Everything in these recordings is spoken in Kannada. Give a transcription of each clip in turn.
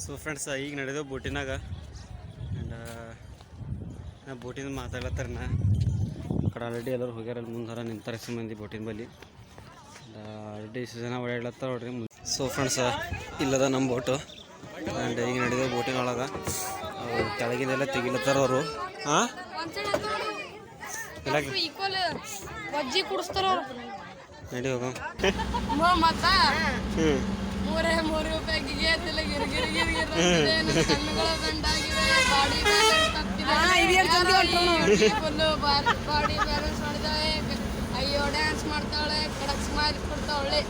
ಸೊ ಫ್ರೆಂಡ್ಸ್ ಈಗ ನಡೆದೇವು ಬೋಟಿನಾಗ ಆ್ಯಂಡ್ ನಾ ಬೋಟಿನ ಮಾತಾಡ್ಲತ್ತಾರ ನಾ ಕಡೆ ಆಲ್ರೆಡಿ ಎಲ್ಲರೂ ಹೋಗ್ಯಾರ ಅಲ್ಲಿ ಮುಂದೆ ನಿಂತಾರೆ ಮಂದಿ ಬೋಟಿನ ಬಲ್ಲಿ ಆಲ್ರೆಡಿ ಇಷ್ಟು ಜನ ಓಡಾಡ್ಲತ್ತಾರ ನೋಡ್ರಿ. ಸೊ ಫ್ರೆಂಡ್ಸ್ ಇಲ್ಲದ ನಮ್ಮ ಬೋಟು ಆ್ಯಂಡ್ ಈಗ ನಡೆದೇವು ಬೋಟಿನ ಒಳಗೆ ಕೆಳಗಿಂದೆಲ್ಲ ತೆಗಿಲತ್ತಾರ ಅವರು. ಹಾಂ ನಡಿ ಹೋಗ. ಅಯ್ಯೋ ಡ್ಯಾನ್ಸ್ ಮಾಡ್ತಾಳೆ ಕಡಕ್ ಸ್ಮೈಲ್ ಕೊಡ್ತಾಳೆ.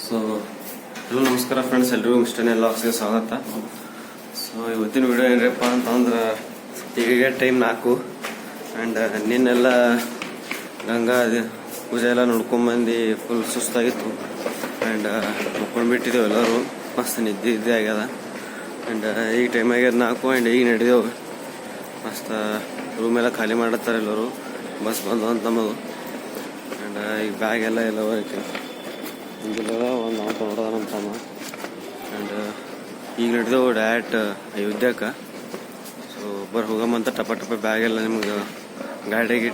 ಸೊ ಹಲೋ ನಮಸ್ಕಾರ ಫ್ರೆಂಡ್ಸ್, ಎಲ್ರಿಗೂ ಮಿಸ್ಟರ್ನೇ ವ್ಲಾಗ್ಸ್ಗೆ ಸ್ವಾಗತ. ಸೊ ಇವತ್ತಿನ ವಿಡಿಯೋ ಏನಪ್ಪ ಅಂತಂದ್ರೆ ಈಗ ಟೈಮ್ 4 ಆ್ಯಂಡ್ ನಿನ್ನೆಲ್ಲ ಗಂಗಾ ಪೂಜೆ ಎಲ್ಲ ನೋಡ್ಕೊಂಬಂದು ಫುಲ್ ಸುಸ್ತಾಗಿತ್ತು ಆ್ಯಂಡ್ ನೋಡ್ಕೊಂಡ್ಬಿಟ್ಟಿದ್ದೇವೆ ಎಲ್ಲರೂ. ಮಸ್ತ್ ನಿದ್ದೆ ಆಗ್ಯದ ಆ್ಯಂಡ್ ಈಗ ಟೈಮ್ ಆಗ್ಯದ 4 ಆ್ಯಂಡ್ ಈಗ ನಡೆದೇವು. ಮಸ್ತ್ ರೂಮೆಲ್ಲ ಖಾಲಿ ಮಾಡತ್ತಾರೆ ಎಲ್ಲರೂ, ಬಸ್ ಬಂದು ಅಂತ ನಮ್ಮದು. ಆ್ಯಂಡ್ ಈಗ ಬ್ಯಾಗ್ ಎಲ್ಲ ಹೋಗೈತಿ ಹಿಂಗೆಲ್ಲ ಒಂದು ಅಂತ ನೋಡೋದ ನಮ್ಮ ತಮ್ಮ. ಆ್ಯಂಡ್ ಈಗ ನಡೆದೇವು ಡೈರೆಕ್ಟ್ ಅಯೋಧ್ಯಕ್ಕೆ. ಸೊ ಹೋಗಮ್ಮಂತ ಟಪ ಬ್ಯಾಗ್ ಎಲ್ಲ ನಿಮ್ಗೆ ಗಾಡಿಗೆ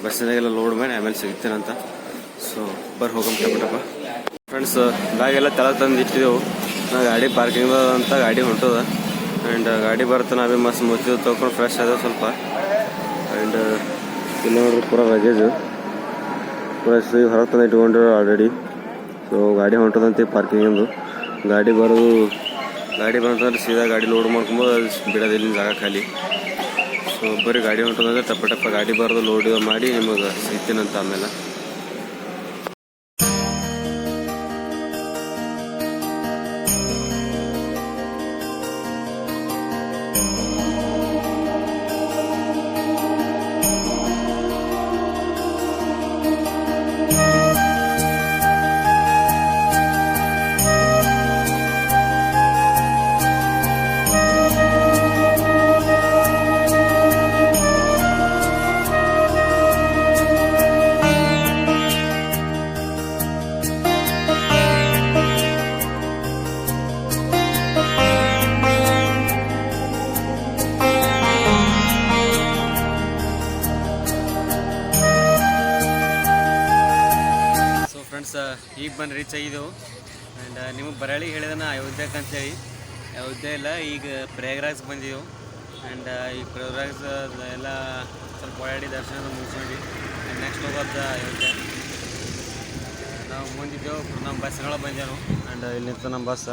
ಬಸ್ಸಿನಾಗೆಲ್ಲ ಲೋಡ್ ಮಾಡಿ ಆಮೇಲೆ ಸಿಗ್ತೇನಂತ. ಸೊ ಹೋಗಮ್ಮ ಟಪ. ಫ್ರೆಂಡ್ಸ್ ಬ್ಯಾಗ್ ಎಲ್ಲ ತೆಳಗೆ ತಂದು ಇಟ್ಟಿದ್ದೆವು. ನಾ ಗಾಡಿ ಪಾರ್ಕಿಂಗ್ ಅಂತ ಗಾಡಿ ಹೊಂಟದ ಆ್ಯಂಡ್ ಗಾಡಿ ಬರುತ್ತೆ. ನಾವೇ ಮಸ್ತ್ ಮುಚ್ಚಿದ್ದು ತೊಗೊಂಡು ಫ್ರೆಶ್ ಆದ ಸ್ವಲ್ಪ. ಆ್ಯಂಡ್ ಇಲ್ಲಿ ನೋಡ್ರಿ ಪೂರ ಲಗೇಜು ಪೂರ ಹೊರಗೆ ತಂದು ಇಟ್ಕೊಂಡಿರೋ ಆಲ್ರೆಡಿ. ಸೊ ಗಾಡಿ ಹೊಂಟದಂತೆ ಪಾರ್ಕಿಂಗಿಂದು. ಗಾಡಿ ಬಂತಂದ್ರೆ ಸೀದಾ ಗಾಡಿ ಲೋಡ್ ಮಾಡ್ಕೊಂಬೋದು, ಅದು ಬಿಡೋದು ಇಲ್ಲಿ ಜಾಗ ಖಾಲಿ. ಸೊ ಬರೀ ಗಾಡಿ ಹೊಂಟದಂದ್ರೆ ಟಪ್ಪ ಗಾಡಿ ಬರೋದು ಲೋಡ್ ಮಾಡಿ ನಿಮಗೆ ಸಿಗ್ತೀನಂತ ಆಮೇಲೆ. ಈಗ ಬಂದು ರೀಚ್ ಆಗಿದ್ದೆವು ಆ್ಯಂಡ್ ನಿಮಗೆ ಬರಳಿ ಹೇಳಿದಾನ ಅಯೋಧ್ಯಕ್ಕೆ ಅಂತೇಳಿ. ಅಯೋಧ್ಯೆ ಇಲ್ಲ, ಈಗ ಪ್ರಯಾಗ್ರಾಜ್ ಬಂದಿದ್ದೆವು. ಆ್ಯಂಡ್ ಈ ಪ್ರಯಾಗ್ರಾಜ್ ಎಲ್ಲ ಸ್ವಲ್ಪ ಓಡಾಡಿ ದರ್ಶನ ಮುಗಿಸ್ಕೊಂಡು ನೆಕ್ಸ್ಟ್ ಹೋಗೋದು ಅಯೋಧ್ಯೆ. ನಾವು ಮುಂದಿದ್ದೆವು, ನಮ್ಮ ಬಸ್ಸಿನೊಳಗೆ ಬಂದೆವು. ಆ್ಯಂಡ್ ಇಲ್ಲಿ ನಿಂತು ನಮ್ಮ ಬಸ್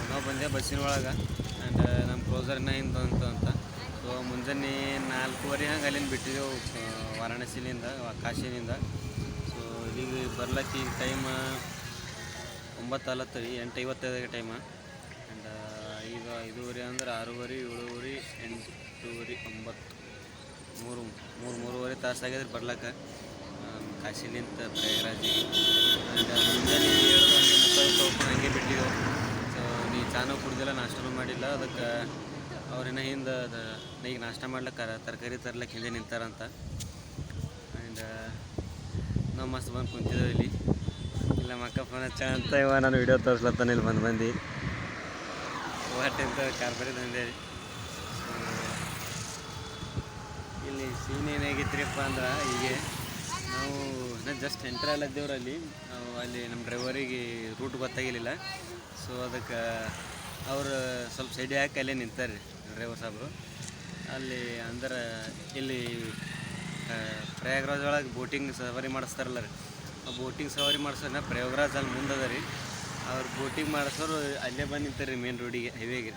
ನಾವು ಬಂದೆವು ಬಸ್ಸಿನೊಳಗೆ. ಆ್ಯಂಡ್ ನಮ್ಮ ಕ್ಲೋಸರ್ನ ಹಿಂದೆ ಅಂತ. ಸೊ ಮುಂಜಾನೆ 4:30 ಹಂಗೆ ಅಲ್ಲಿಂದ ಬಿಟ್ಟಿದ್ದೆವು ವಾರಾಣಸಿಲಿಂದ, ಕಾಶಿನಿಂದ. ಸೊ ಇಲ್ಲಿಗೆ ಬರ್ಲಕ್ಕೆ ಈಗ ಟೈಮ್ 9:40 ರೀ, 8:55 ಟೈಮ. ಆ್ಯಂಡ್ ಈಗ 5:30 ಅಂದ್ರೆ 6:30, 7:30, 8:30, 9, 3:30 ತಾಸು ಆಗಿದ್ರೆ ಬರ್ಲಕ್ಕೆ ಕಾಶಿಲಿಂದ ಪ್ರಯಾಗ್ರಾಜಿಗೆ. ಆ್ಯಂಡ್ ಮುಂಜಾನೆ 7 ಮುಖ ತೊಳ್ಕೊಂಡು ಹಂಗೆ ಬಿಟ್ಟಿದ್ದೆವು. ಸೊ ನೀ ಚಾನೂ ಕುಡ್ದಿಲ್ಲ, ನಾಷ್ಟನೂ ಮಾಡಿಲ್ಲ. ಅದಕ್ಕೆ ಅವ್ರಿನ್ನ ಹಿಂದೆ ಈಗ ನಾಷ್ಟ ಮಾಡ್ಲಿಕ್ಕೆ ತರಕಾರಿ ತರ್ಲಿಕ್ಕೆ ಹಿಂದೆ ನಿಂತಾರಂತ. ಆ್ಯಂಡ್ ನಾವು ಮಸ್ತ್ ಬಂದು ಕುಂತಿದ್ದೇವೆ ಇಲ್ಲಿ. ಇಲ್ಲ ಮಕ್ಕ ಫೋನ್ ಹಚ್ಚ ಅಂತ ನಾನು ವಿಡಿಯೋ ತೋರಿಸ್ಲತ್ತಾನೆ ಇಲ್ಲಿ ಬಂದು ಹೊಟ್ಟೆಂತ ಕಾರ್ಬಾರಿ ತಂದೆ. ಇಲ್ಲಿ ಸೀನ್ ಏನಾಗಿತ್ರಿಪ್ಪ ಅಂದ್ರೆ, ಹೀಗೆ ನಾವು ಜಸ್ಟ್ ಎಂಟ್ರ್ ಅಲ್ಲದ್ದೇವ್ರು ಅಲ್ಲಿ ನಮ್ಮ ಡ್ರೈವರಿಗೆ ರೂಟ್ ಗೊತ್ತಾಗಿರಲಿಲ್ಲ. ಸೊ ಅದಕ್ಕೆ ಅವರು ಸ್ವಲ್ಪ ಸೈಡ್ ಹಾಕಿ ಅಲ್ಲೇ ನಿಂತಾರೆ ರೀ ಡ್ರೈವರ್ ಸಾಬ್ರು. ಅಲ್ಲಿ ಅಂದ್ರೆ ಇಲ್ಲಿ ಪ್ರಯಾಗ್ರಾಜ್ ಒಳಗೆ ಬೋಟಿಂಗ್ ಸವಾರಿ ಮಾಡಿಸ್ತಾರಲ್ಲ ರೀ, ಆ ಬೋಟಿಂಗ್ ಸವಾರಿ ಮಾಡಿಸೋಣ ಪ್ರಯಾಗ್ರಾಜ್ ಅಲ್ಲಿ ಮುಂದದ ರೀ. ಅವ್ರು ಬೋಟಿಂಗ್ ಮಾಡಿಸೋರು ಅಲ್ಲೇ ಬಂದು ನಿಂತಾರೆ ರೀ ಮೇನ್ ರೋಡಿಗೆ, ಹೈವೇಗೆ.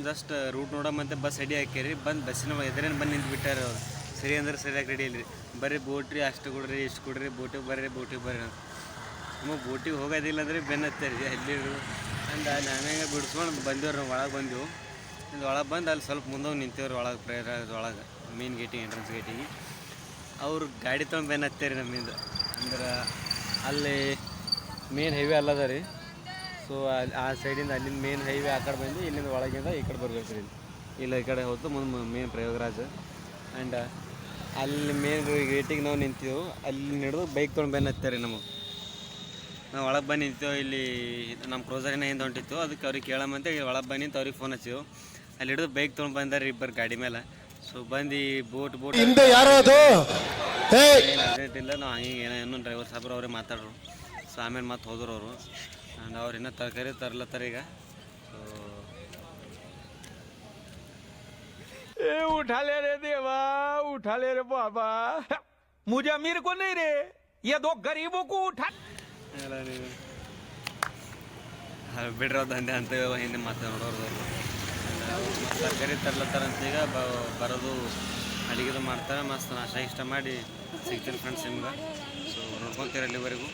ಜಸ್ಟ್ ರೂಟ್ ನೋಡೋಮಂತೆ ಬಸ್ ರೆಡಿ ಹಾಕ್ಯಾರಿ. ಬಂದು ಬಸ್ಸಿನ ಎದುರೇನು ಬಂದು ನಿಂತು ಬಿಟ್ಟಾರೆ ಅವ್ರು. ಸರಿ ಅಂದ್ರೆ ಸರಿಯಾಗಿ ರೆಡಿ ಇಲ್ಲ ರೀ, ಬರೀ ಬೋಟ್ ರೀ, ಅಷ್ಟು ಕೊಡ್ರಿ ಇಷ್ಟು ಕೊಡ್ರಿ, ಬೋಟಿಗೆ ಬರ್ರಿ ಅಂತ. ನಮಗೆ ಬೋಟಿಗೆ ಹೋಗೋದಿಲ್ಲ ಅಂದರೆ ಬೆನ್ನು ಹತ್ತಾರೆ ರೀ ಅಲ್ಲಿ. ಅಂಡ್ ನಾನೇ ಬಿಡಿಸ್ಕೊಂಡು ಬಂದೇವ್ರಿ, ನಾವು ಒಳಗೆ ಬಂದೆವು. ಒಳಗೆ ಬಂದು ಅಲ್ಲಿ ಸ್ವಲ್ಪ ಮುಂದೋಗಿ ನಿಂತೇವ್ರಿ ಒಳಗೆ ಪ್ರಯಾಗ್ರಾಜ್ ಒಳಗೆ ಮೇನ್ ಗೇಟಿಗೆ, ಎಂಟ್ರೆನ್ಸ್ ಗೇಟಿಗೆ. ಅವ್ರು ಗಾಡಿ ತೊಗೊಂಡು ಬೆನ್ನು ಹತ್ತಾರೆ ನಮ್ಮಿಂದ. ಅಂದ್ರೆ ಅಲ್ಲಿ ಮೇನ್ ಹೈವೇ ಅಲ್ಲದ ರೀ. ಸೊ ಆ ಸೈಡಿಂದ ಅಲ್ಲಿಂದ ಮೇನ್ ಹೈವೇ ಆ ಕಡೆ ಬಂದು ಇಲ್ಲಿಂದ ಒಳಗಿಂದ ಈ ಕಡೆ ಬರ್ಬೇಕು ರೀ ಇಲ್ಲ ಈ ಕಡೆ ಹೋಯ್ತು ಮುಂದೆ ಮೇನ್ ಪ್ರಯೋಗರಾಜ್ ಆ್ಯಂಡ್ ಅಲ್ಲಿ ಮೇನ್ ಗೇಟಿಗೆ ನಾವು ನಿಂತೀವಿ ಅಲ್ಲಿ ಹಿಡಿದು ಬೈಕ್ ತೊಗೊಂಡು ಬಂದು ಹತ್ತಾರೆ ನಮಗೆ ನಾವು ಒಳಗೆ ಬಂದು ನಿಂತೀವಿ ಇಲ್ಲಿ ನಮ್ಮ ಕ್ರೋಸರಿನ ಹಿಂದೆ ಹೊಂಟಿತ್ತು ಅದಕ್ಕೆ ಅವ್ರಿಗೆ ಕೇಳಮ್ಮಂತ ಒಳಗೆ ಬಂದು ನಿಂತು ಅವ್ರಿಗೆ ಫೋನ್ ಹಚ್ಚಿವು ಅಲ್ಲಿ ಹಿಡಿದು ಬೈಕ್ ತೊಗೊಂಡು ಬಂದಾರೆ ಇಬ್ಬರು ಗಾಡಿ ಮೇಲೆ ಸೊ ಬಂದು ಬೋಟ್ ಹಿಂದೆ ಯಾರೋ ಅದು ಅರ್ಜೆಂಟ್ ಇಲ್ಲ ನಾವು ಹಂಗೆ ಏನೋ ಡ್ರೈವರ್ ಸಾಬ್ರು ಅವರೇ ಮಾತಾಡ್ರು ಸೊ ಆಮೇಲೆ ಮತ್ತೆ ಹೋದ್ರು ಅವರು ಆ್ಯಂಡ್ ಅವ್ರು ಇನ್ನೂ ತರಕಾರಿ ತರ್ಲತ್ತಾರ ಈಗ ಸೊ उठा ले रे देवा उठा ले रे बाबा मुझे अमीर को नहीं रे ये दो गरीबों को उठा ಎಲ್ಲ ನೀವು ಬಿಡ್ರೋ ದಂಧೆ ಅಂತ ಹಿಂದೆ ಮಾತಾಡೋರು ತರಕಾರಿ ತರ್ಲತ್ತಾರಂತ ಈಗ ಬರೋದು ಅಡುಗೆದು ಮಾಡ್ತಾರೆ ಮಸ್ತ್ ನಾಷ್ಟ ಇಷ್ಟ ಮಾಡಿ ಸಿಗ್ತೀನಿ ಫ್ರೆಂಡ್ಸ್ ನಿಮ್ಗೆ ಸೊ ನೋಡ್ಕೊತೀರ ಅಲ್ಲಿವರೆಗೂ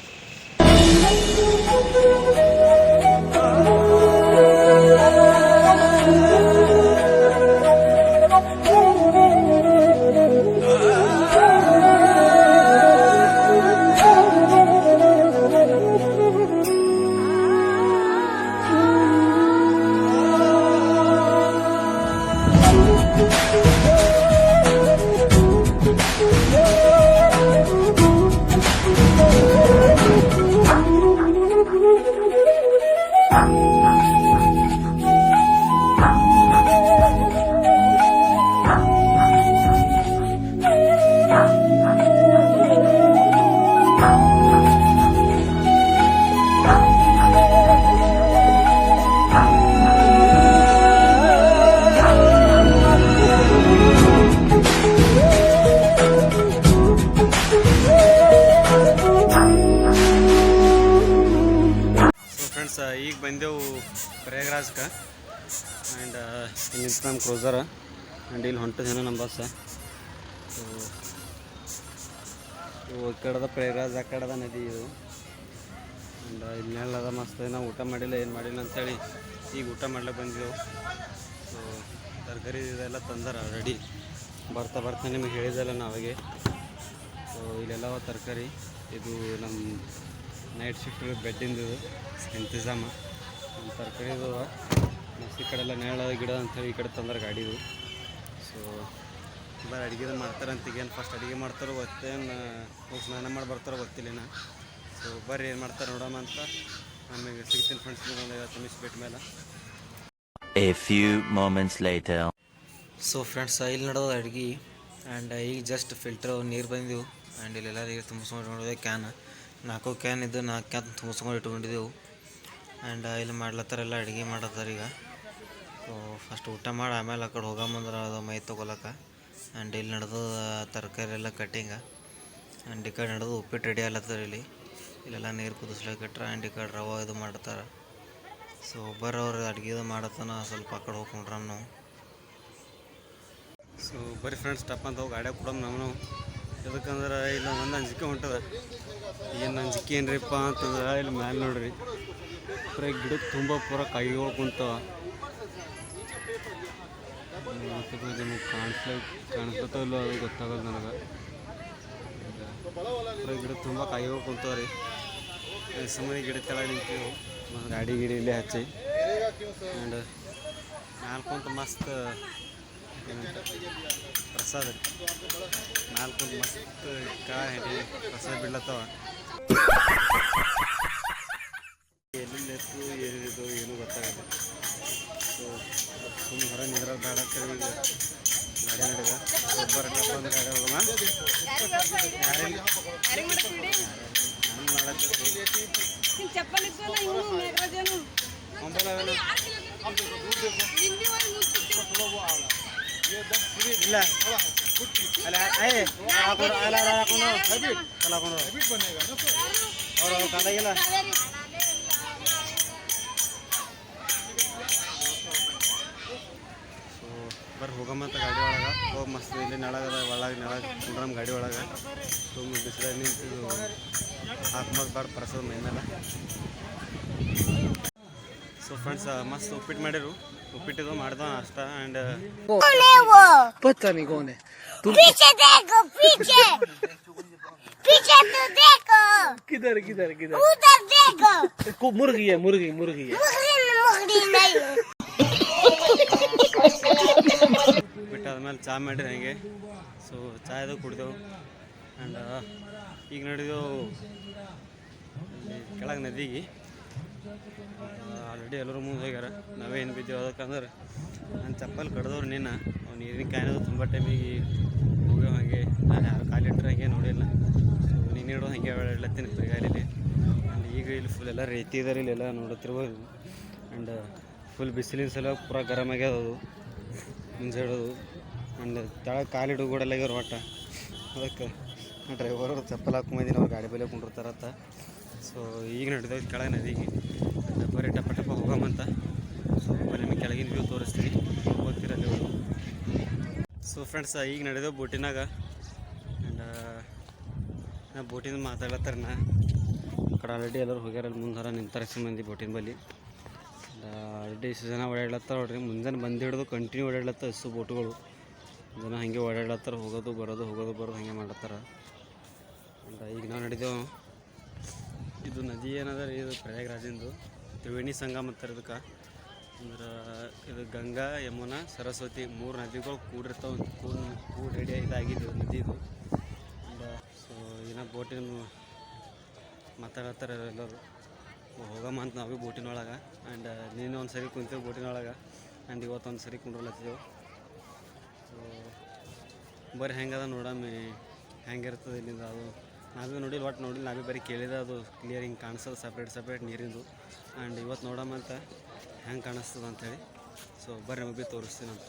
ಈಗ ಬಂದೆವು ಪ್ರಯಾಗ್ರಾಜ್ಗೆ ಆ್ಯಂಡ್ ಇಲ್ಲಿ ನಮ್ಮ ಕ್ರೋಸರ್ ಆ್ಯಂಡ್ ಇಲ್ಲಿ ಹೊಂಟದೇನೋ ನಮ್ಮ ಬಸ್ ಸೊ ಈ ಕಡೆದ ಪ್ರಯಾಗ್ರಾಜ್ ಆ ಕಡೆದ ನದಿ ಇದು ಆ್ಯಂಡ್ ಇಲ್ಲಿ ನೆಲ್ಲದ ಮಸ್ತ್ ನಾವು ಊಟ ಮಾಡಿಲ್ಲ ಏನು ಮಾಡಿಲ್ಲ ಅಂಥೇಳಿ ಈಗ ಊಟ ಮಾಡ್ಲಿಕ್ಕೆ ಬಂದಿದ್ದೆವು ಸೊ ತರಕಾರಿ ಇದೆಲ್ಲ ತಂದಾರ ರೆಡಿ ಬರ್ತಾ ಬರ್ತಾ ನಿಮಗೆ ಹೇಳಿದೆಲ್ಲ ನಾವಾಗೆ ಸೊ ಇಲ್ಲೆಲ್ಲ ತರಕಾರಿ ಇದು ನಮ್ಮ ನೈಟ್ ಶಿಫ್ಟ್ ಬೆಡ್ಡಿಂದು ಇಂತಿಜಾಮ ನಮ್ಮ ತರಕಾರಿದು ಮಸ್ತ್ ಈ ಕಡೆ ಎಲ್ಲ ನೆರಳು ಗಿಡ ಅಂಥೇಳಿ ಈ ಕಡೆ ತಂದ್ರೆ ಗಾಡಿದು ಸೊ ಬರೀ ಅಡುಗೆ ಮಾಡ್ತಾರೆ ಅಂತ ಈಗೇನು ಫಸ್ಟ್ ಅಡುಗೆ ಮಾಡ್ತಾರೋ ಗೊತ್ತೇನು ಹೋಗಿ ಸ್ನಾನ ಮಾಡಿ ಬರ್ತಾರೋ ಗೊತ್ತಿಲ್ಲ ಸೊ ಬರ್ರಿ ಏನು ಮಾಡ್ತಾರೆ ನೋಡೋಣ ಅಂತ ನಮಗೆ ಸಿಗ್ತೀನಿ ಫ್ರೆಂಡ್ಸ್ ಒಂದು 50 ನಿಮಿಷ ಬಿಟ್ಟ ಮೇಲೆ A few moments later. So friends ಇಲ್ಲಿ ನಡೆದ ಅಡುಗೆ ಆ್ಯಂಡ್ ಈಗ ಜಸ್ಟ್ ಫಿಲ್ಟರ್ ನೀರು ಬಂದಿದ್ದೆವು ಆ್ಯಂಡ್ ಇಲ್ಲೆಲ್ಲ ನೀರು ತುಂಬಿಸ್ಕೊಂಡು ನೋಡಿದೆ ಕ್ಯಾನ್ 4 ಕ್ಯಾನ್ ಇದ್ದು 4 ಕ್ಯಾನ್ ತುಂಬಿಸ್ಕೊಂಡು ಇಟ್ಕೊಂಡಿದ್ದೆವು ಆ್ಯಂಡ್ ಇಲ್ಲಿ ಮಾಡ್ಲತ್ತಾರೆಲ್ಲ ಅಡುಗೆ ಮಾಡತ್ತಾರೆ ಈಗ ಸೊ ಫಸ್ಟ್ ಊಟ ಮಾಡಿ ಆಮೇಲೆ ಆ ಕಡೆ ಹೋಗಂಬಂದ್ರೆ ಅದು ಮೈ ತೊಗೊಳಕ್ಕೆ ಆ್ಯಂಡ್ ಇಲ್ಲಿ ನಡೆದು ತರಕಾರಿ ಎಲ್ಲ ಕಟ್ಟಿಂಗ ಆ್ಯಂಡ್ ಈ ಕಡೆ ನಡೆದು ಉಪ್ಪಿಟ್ಟು ರೆಡಿ ಆಗ್ಲತ್ತಾರೆ ಇಲ್ಲೆಲ್ಲ ನೀರು ಕುದಿಸ್ಲಿಕ್ಕೆ ಆ್ಯಂಡ್ ಈ ಕಡೆ ರವೆ ಇದು ಮಾಡ್ತಾರೆ ಸೊ ಒಬ್ಬರವ್ರು ಅಡುಗೆ ಮಾಡತ್ತಾನ ಸ್ವಲ್ಪ ಆ ಕಡೆ ಹೋಗ್ಕೊಂಡ್ರ ನಾವು ಸೊ ಬರೀ ಫ್ರೆಂಡ್ಸ್ ಟಪ್ ಅಂತ ಹೋಗಿ ಗಾಡಿಯಾಗ ಕೊಡೋದು ನಾವು ಯಾಕಂದ್ರೆ ಇಲ್ಲಿ ಒಂದು ಅಂಜಿಕೆ ಹೊಂಟದ ಏನು ಅಂಜಿಕೆ ಏನ್ರಿಪ್ಪ ಅಂತಂದ್ರೆ ಇಲ್ಲಿ ಮ್ಯಾಲೆ ನೋಡ್ರಿ ಪೂರ ಗಿಡಕ್ಕೆ ತುಂಬ ಪೂರ ಕಾಯಿಗಳು ಕುಂತವ ನಿಮಗೆ ಕಾಣಿಸ್ಲತ್ತವಲ್ಲ ಅದು ಗೊತ್ತಾಗಲ್ಲ ನನಗೆ ಪೂರ ಗಿಡಕ್ಕೆ ತುಂಬ ಕಾಯಿಗಳು ಕುಂತವ ರೀ ಸುಮ್ಮನೆ ಗಿಡ ಕೆಳಗೆ ನಿಂತೀವಿ ಮತ್ತು ಗಾಡಿ ಗಿಡಿ ಇಲ್ಲೇ ಹಚ್ಚಿ ಆ್ಯಂಡ್ ಮ್ಯಾಲೆ ಕುಂತು ಮಸ್ತ್ ಪ್ರಸಾದ ರೀ ನಾಲ್ಕು ಮಸ್ತ್ ಕಾಯಿ ಹಿಡಿ ಪ್ರಸಾದ ಬೀಳತ್ತವ ಎಲ್ಲಿಂದ ಎತ್ತು ಏನಿದು ಏನೂ ಗೊತ್ತಾಗಲ್ಲ ಸೊ ಸುಮ್ಮನೆ ಹೊರ ನಿದ್ರ ಬೇಡ ಈಗ ಗಾಡಿ ನಡೆದ ಒಬ್ಬರ ಒಂದು ಗಾಡಿ ಹೋಗಮ್ಮ ಯಾರೇನು ನಾನು ಮಾಡತ್ತೆ ಒಂಬಲ್ಲ ಇಲ್ಲ ಅಲ್ಲ ಹಾಕೊಂಡು ಅವ್ರು ಕಂಡಾಗಿಲ್ಲ ಸೊ ಬರ್ರಿ ಹೋಗಮ್ಮಂತ ಗಾಡಿ ಒಳಗೆ ಹೋಗಿ ಮಸ್ತ್ ಇಲ್ಲಿ ನೆಳಗದ ಒಳಗೆ ಕುಂಡ್ರಮ್ಮ ಗಾಡಿ ಒಳಗೆ ಸುಮ್ಮನೆ ಬಿಸಿಲಾಗ ನಿಂತು ಹಾಕ್ಬೋದು ಬಾರ್ದು ಪ್ರಸಾದ ಮೈ ಮೇಲೆ ಸೊ ಫ್ರೆಂಡ್ಸ್ ಮಸ್ತ್ ಉಪ್ಪಿಟ್ಟು ಮಾಡಿರು ಉಪ್ಪಿಟ್ಟಿದ್ದು ಮಾಡ್ದ ಅಷ್ಟ ಆ್ಯಂಡ್ पता नहीं कौन है पीछे देखो पीछे पीछे तो देखो किधर किधर किधर उधर देखो मुर्गी है मुर्गी मुर्गी है मुर्गी नहीं है ಬಿಟ್ಟಾದ್ಮೇಲೆ ಚಹಾ ಮಾಡಿರಿ ಹಂಗೆ ಸೊ ಚಾಯದು ಕುಡಿದೆವು ಆ್ಯಂಡ್ ಈಗ ನಡೆದೆವು ಕೆಳಗೆ ನದಿಗೆ ಆಲ್ರೆಡಿ ಎಲ್ಲರೂ ಮುಂದೆ ಹೋಗ್ಯಾರ ನಾವೇನು ಬಿದ್ದೇವೆ ಅದಕ್ಕಂದ್ರೆ ನನ್ನ ಚಪ್ಪಲ್ ಕಡ್ದವ್ರು ನಿನ್ನ ನೀರಿನ ಕ್ಯಾನದು ತುಂಬ ಟೈಮಿಗೆ ಹೋಗ್ಯಾವ ಹಾಗೆ ನಾನು ಯಾರು ಕಾಲಿಟ್ರೆ ಹಂಗೆ ನೋಡಿಲ್ಲ ಸೊ ನೀನು ಇಡೋ ಹಾಗೆ ಹೇಳತ್ತೀನಿ ಬರಿಗಾಲಲ್ಲಿ ಆ್ಯಂಡ್ ಈಗ ಇಲ್ಲಿ ಫುಲ್ ಎಲ್ಲ ರೇತಿ ಇದಾರೆ ಇಲ್ಲೆಲ್ಲ ನೋಡುತ್ತಿರ್ಬೋದು ಆ್ಯಂಡ್ ಫುಲ್ ಬಿಸಿಲಿನ ಸಲ ಪೂರ ಗರಮ್ ಆಗ್ಯದ ಅದು ಮುಂಜಾಡೋದು ಆ್ಯಂಡ್ ತೆಳಗೆ ಕಾಲಿಡು ಗೋಡೆಲ್ಲ ಆಗ್ಯಾರ ಒಟ್ಟ ಅದಕ್ಕೆ ಡ್ರೈವರ್ ಚಪ್ಪಲ್ ಹಾಕೊಂಬಂದಿನ ಅವ್ರು ಗಾಡಿ ಬೆಲೆ ಕುಂಡಿರ್ತಾರತ್ತ ಸೊ ಈಗ ನಡೆದವ್ರು ಕೆಳಗೆ ನದಿಗೆ ಬರೀ ಟಪ ಟಪ ಹೋಗಮ್ಮಂತ ಸೊ ಬರೀ ನಿಮಗೆ ಕೆಳಗಿನ ವ್ಯೂ ತೋರಿಸ್ತೀನಿ ಹೋಗ್ತಿರಲ್ಲಿ ಸೊ ಫ್ರೆಂಡ್ಸ್ ಈಗ ನಡೆದೇವು ಬೋಟಿನಾಗ ಆ್ಯಂಡ್ ನಾ ಬೋಟಿಂದ ಮಾತಾಡ್ಲತ್ತಾರ ನಾ ಕಡೆ ಆಲ್ರೆಡಿ ಎಲ್ಲರೂ ಹೋಗ್ಯಾರ ಅಲ್ಲಿ ಮುಂದೆ ನಿಂತಾರೆ ಮಂದಿ ಬೋಟಿನ ಬಲ್ಲಿ ಆಲ್ರೆಡಿ ಇಷ್ಟು ಜನ ಓಡಾಡ್ಲತ್ತಾರ ನೋಡ್ರಿ ಮುಂಜಾನೆ ಬಂದು ಹಿಡಿದು ಕಂಟಿನ್ಯೂ ಓಡಾಡ್ಲತ್ತಾರ ಇಷ್ಟು ಬೋಟ್ಗಳು ಜನ ಹಾಗೆ ಓಡಾಡ್ಲತ್ತಾರ ಹೋಗೋದು ಬರೋದು ಹಾಗೆ ಮಾಡ್ಲತ್ತಾರ ಆ್ಯಂಡ್ ಈಗ ನಾವು ನಡೆದೇವು ಇದು ನದಿ ಏನದ ರೀ ಇದು ಪ್ರಯಾಗ್ರಾಜಿಂದು ತ್ರಿವೇಣಿ ಸಂಗಮ ಅಂತಾರೆ ಇದಕ್ಕೆ ಅಂದ್ರೆ ಇದು ಗಂಗಾ ಯಮುನಾ ಸರಸ್ವತಿ 3 ನದಿಗಳು ಕೂಡಿರ್ತಾವೆ ಕೂಡಿ ರೆಡಿ ಇದಾಗಿದ್ದು ನದಿ ಇದು ಸೊ ಏನೋ ಬೋಟಿನ ಮಾತಾಡತ್ತಾರೆ ಎಲ್ಲರೂ ಹೋಗಮ್ಮ ಅಂತ ನಾವು ಬೋಟಿನೊಳಗೆ ಆ್ಯಂಡ್ ನೀನು ಒಂದು ಸರಿ ಕುಂತೇವೆ ಬೋಟಿನೊಳಗೆ ಆ್ಯಂಡ್ ಇವತ್ತೊಂದು ಸರಿ ಕುಂಡ್ರಲತ್ತಿದ್ದೆವು ಸೊ ಬರೀ ಹೆಂಗದ ನೋಡಮ್ಮಿ ಹೆಂಗಿರ್ತದೆ ಇಲ್ಲಿಂದ ಅದು ನಾವೇ ನೋಡಿಲ್ಲ ಒಟ್ಟು ನೋಡಿಲ್ಲ ನಾವೇ ಬರೀ ಕೇಳಿದ ಅದು ಕ್ಲಿಯರ್ ಹಿಂಗೆ ಕಾಣಿಸ್ತದೆ ಸಪ್ರೇಟ್ ನೀರಿಂದು ಆ್ಯಂಡ್ ಇವತ್ತು ನೋಡಮ್ಮ ಅಂತ ಹೆಂಗೆ ಕಾಣಿಸ್ತದೆ ಅಂಥೇಳಿ ಸೊ ಬರ್ರಿ ನಮಗೆ ತೋರಿಸ್ತೀನಿ ಅಂತ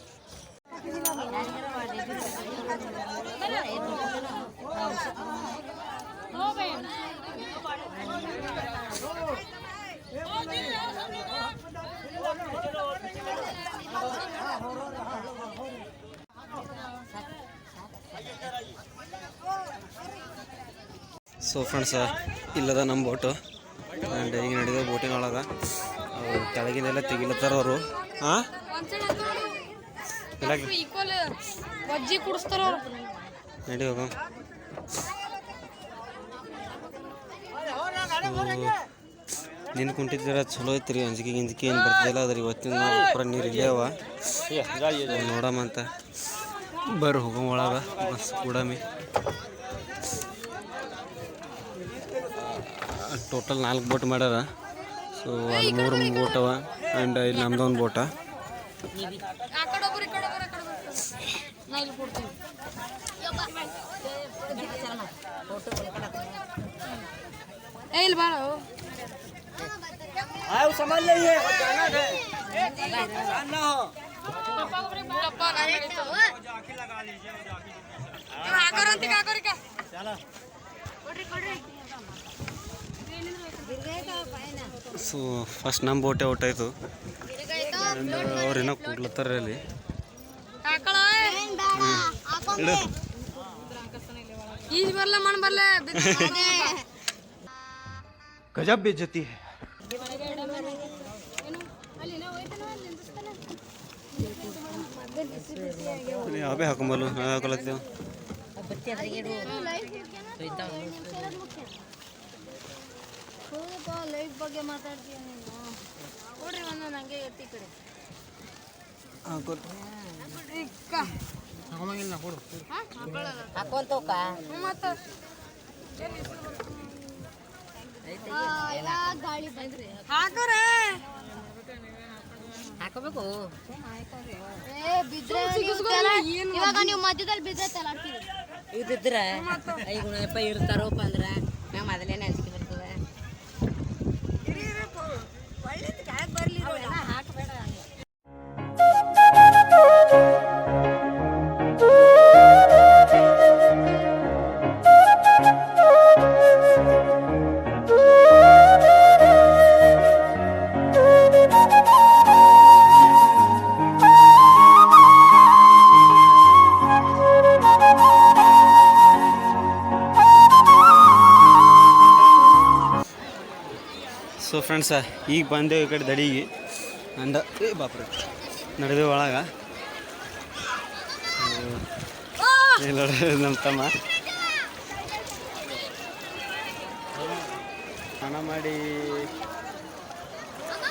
ಸೊ ಫ್ರೆಂಡ್ಸ ಇಲ್ಲದ ನಮ್ಮ ಬೋಟು ಆ್ಯಂಡ್ ಈಗ ನಡೆದ ಬೋಟಿನೊಳಗೆ ಕೆಳಗಿನೆಲ್ಲ ತೆಗಿಲತ್ತಾರ ಅವರು ಹಾಂ ಈಕ್ವಲ್ ವಜ್ಜಿ ಕುಡಿಸ್ತಾರ ನಡಿ ಹೋಗ ನಿನ್ನ ಕುಂಟಿದ್ದೀರ ಚಲೋ ಐತ್ರಿ ಅಂಜಿಕೆ ಏನು ಬರ್ತಿದ್ದಿಲ್ಲ ಅದ್ರ ಇವತ್ತಿನ ಪೂರ ನೀರು ಇಲ್ಲೇ ಅವ ನೋಡಮ್ಮ ಅಂತ ಬರ್ರಿ ಹೋಗೋ ಒಳಗೆ ಮಸ್ತ್ ಕೂಡಮಿ ಟೋಟಲ್ 4 ಬೋಟ್ ಮಾಡ್ಯಾರ ಸೊ ಅಲ್ಲಿ 3 ಬೋಟ್ ಅವ ಆ್ಯಂಡ್ ಇಲ್ಲಿ ನಮ್ದೊಂದು ಬೋಟ ಆ ಕಡೆ ಒಬ್ರು ಈ ಕಡೆ ಒಬ್ರು ಆ ಕಡೆ ಬರ್ತಾರೆ ನಾ ಇಲ್ಲಿ ಕೊಡ್ತೀನಿ ಏ ಇಲ್ಲಿ ಬಾಳ ಸೊ ಫಸ್ಟ್ ನಮ್ಮ ಬೋಟೆ ಔಟಾಯ್ತು ಅವ್ರೇನೋ ಕೂಡ್ಲತ್ತಾರ ಅಲ್ಲಿ ಇಡು ಈಜ್ ಬರ್ಲ ಮಣ್ ಬರ್ಲ गजब बेइज्जती है ಯಾವೇ ಹಾಕೊಂಬಲ್ಲ ಹಾಕೊಳತ್ತೇವೆ ಲೈಫ್ ಬಗ್ಗೆ ಮಾತಾಡ್ತೀಯ ನೀನು ನೋಡ್ರಿ ಒಂದು ನಂಗೆ ಎತ್ತಿ ಕಡೆ ಹಾಕೊಂತೋಕ ಮತ್ತೆ ಗಾಳಿ ಬಂದ್ರಿ ಹಾಕೋರೆ ಹಾಕೋಬೇಕು ಬಿದ್ರೆ ಇವಾಗ ನೀವು ಮಧ್ಯದಲ್ಲಿ ಬಿದ್ರೆ ತಲಾಡ್ತೀವಿ ಇದ್ರೆ ಐಗುಣಪ್ಪ ಇರ್ತಾರೋಪ್ಪ ಅಂದ್ರೆ ನಾವು ಮೊದಲೇನೆ ಅಂಜಿಕೆ ಬರ್ತದೆ ಹಾಕಬೇಡ ಸೊ ಫ್ರೆಂಡ್ಸ ಈಗ ಬಂದೇವು ಈ ಕಡೆ ದಡಿಗೆ ಅಂದ ಬಾಪ್ರೆ ನಡೆದೇವು ಒಳಗೆ ನೋಡ್ರಿ ನಮ್ಮ ತಮ್ಮ ಸ್ನಾನ ಮಾಡಿ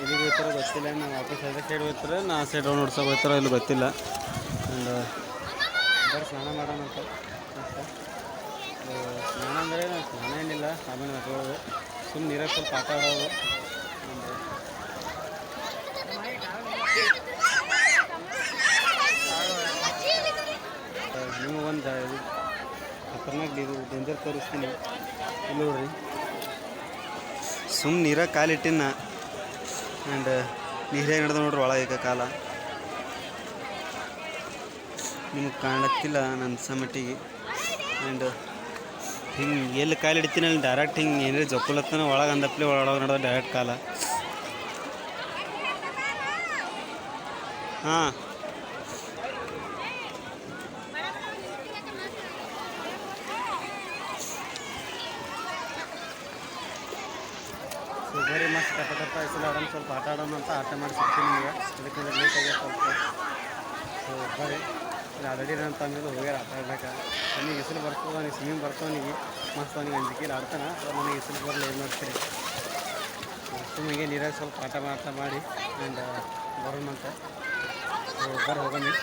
ಇಲ್ಲಿಗೆ ಹೋಗ್ತಾರೋ ಗೊತ್ತಿಲ್ಲ. ನಾವು ವಾಪಸ್ ಅದೇ ಸೈಡ್ ಹೋಗ್ತಾರೆ, ನಾ ಸೈಡ್ ರೌಂಡ್ ಹೊಡ್ಸೋಕೆ ಹೋಗ್ತಾರೋ ಇಲ್ಲಿ ಗೊತ್ತಿಲ್ಲ. ಆ್ಯಂಡ್ ಬರೀ ಸ್ನಾನ ಮಾಡೋಣ ಅಂತ ಅಷ್ಟೇ. ಸ್ನಾನ ಅಂದರೆ ಸ್ನಾನ ಏನಿಲ್ಲ, ಆಮೇಲೆ ನಡ್ಕೊಳ್ಳೋದು, ಸುಮ್ಮನೆ ನೀರಾಗ ಸ್ವಲ್ಪ ಆಟ ಆಡೋದು. ನಿಮಗೊಂದು ಖತರ್ನಾಕ್ ಇದು ಡೇಂಜರ್ ತೋರಿಸ್ತೀನಿ. ಇಲ್ಲಿ ನೋಡ್ರಿ, ಸುಮ್ಮನೆ ನೀರಾಗ ಕಾಲಿಟ್ಟಿನ ಆ್ಯಂಡ್ ನೀರಾಗ ನಡೆದ ನೋಡ್ರಿ ಒಳಗೆ ಕಾಲ. ನಿಮಗೆ ಕಾಣತ್ತಿಲ್ಲ ನನ್ನ ಸಮಟ್ಟಿಗೆ. ಆ್ಯಂಡ್ ಹಿಂಗೆ ಎಲ್ಲಿ ಕಾಲು ಹಿಡಿತೀನಿ ಅಲ್ಲಿ ಡೈರೆಕ್ಟ್ ಹಿಂಗೆ ಏನಾರು ಜೊಕ್ಕಲತ್ತನ ಒಳಗೆ ಅಂದಪ್ಲೆ ಒಳಗೆ ನಡೆದ ಡೈರೆಕ್ಟ್ ಕಾಲ. ಹಾಂ, ಸೊ ಬರೀ ಮಸ್ತ್ ಕಟ್ಟ ಹೆಸರು ಆಡೋಣ, ಸ್ವಲ್ಪ ಆಟ ಆಡೋಣ ಅಂತ ಆಟ ಮಾಡಿ ಸಿಗ್ತೀನಿ ನಿಮಗೆ. ಅದಕ್ಕೆ ಲೇಟ್ ಆಗ್ಯದ ಸ್ವಲ್ಪ. ಸೊ ಬರೀ ಇಲ್ಲಿ ಆಲ್ರೆಡಿ ನನ್ನ ತಂದಿದ್ದು ಹೋಗ್ಯಾರ ಆಟ ಆಡ್ಲಿಕ್ಕೆ. ನನಗೆ ಹೆಸರು ಬರ್ತದೆ, ನನಗೆ ಸ್ವಿಮ್ಮಿಂಗ್ ಬರ್ತವನಿಗೆ ಮಸ್ತ್, ಅವನಿಗೆ ಅಂಜಿಕೆಯಲ್ಲಿ ಆಡ್ತಾನೆ. ನನಗೆ ಹೆಸರು ಬರಲಿ, ಏನು ಮಾಡ್ತೀರಿ. ಸುಮ್ಮಿಗೆ ನೀರಾಗ ಸ್ವಲ್ಪ ಆಟ ಮಾಡಿ ಆ್ಯಂಡ್ ಬರೋಣಂತ. ಸೊ ಬರ್ರಿ ಹೋಗಮ್ಮಿ.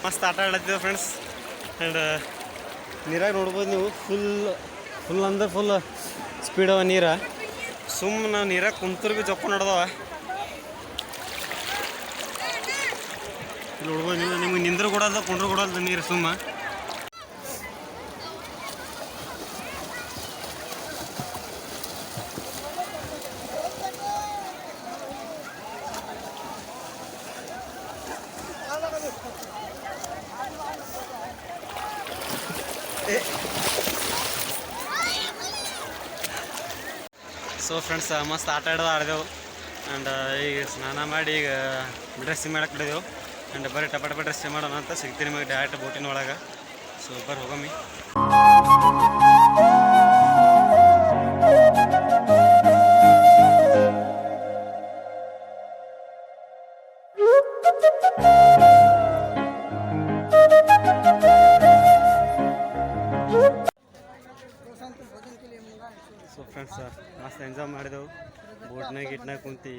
ಮಸ್ತ್ ಆಟ ಆಡತ್ತಿದ್ದೇವೆ ಫ್ರೆಂಡ್ಸ್. ಆ್ಯಂಡ್ ನೀರಾಗ ನೋಡ್ಬೋದು ನೀವು, ಫುಲ್ ಅಂದ್ರೆ ಫುಲ್ ಸ್ಪೀಡ್ ಅವ ನೀರು. ಸುಮ್ಮನೆ ನಾವು ನೀರಾಗ ಕುಂತರು ಭೀ ಜೊಕ್ಕ ನಡೆದವ. ಇಲ್ಲಿ ನೋಡ್ಬೋದು ನೀವು, ನಿಮಗೆ ನಿಂದ್ರು ಕೊಡೋದು ಕುಂಡ್ರು ಕೊಡೋದು ನೀರು ಸುಮ್ಮ. ಸೊ ಫ್ರೆಂಡ್ಸ್, ಮಸ್ತ್ ಆಟ ಆಡಿದೆವು. ಆ್ಯಂಡ್ ಈಗ ಸ್ನಾನ ಮಾಡಿ ಈಗ ಡ್ರೆಸ್ಸಿಂಗ್ ಮಾಡಕ್ಕೆ ಬಿಡಿದೆವು. ಆ್ಯಂಡ್ ಬರೀ ಟಪ ಡ್ರೆಸ್ಸಿಂಗ್ ಮಾಡೋಣ ಅಂತ ಸಿಗ್ತೀನಿ ನಿಮಗೆ ಡೈರೆಕ್ಟ್ ಬೋಟಿನ ಒಳಗೆ. ಸೊ ಬರ್ರಿ ಹೋಗಮ್ಮಿ. ಸೊ ಫ್ರೆಂಡ್ಸ್, ಮಸ್ತ್ ಎಂಜಾಯ್ ಮಾಡಿದೆವು. ಬೋಟ್ನಾಗ ಕುಂತು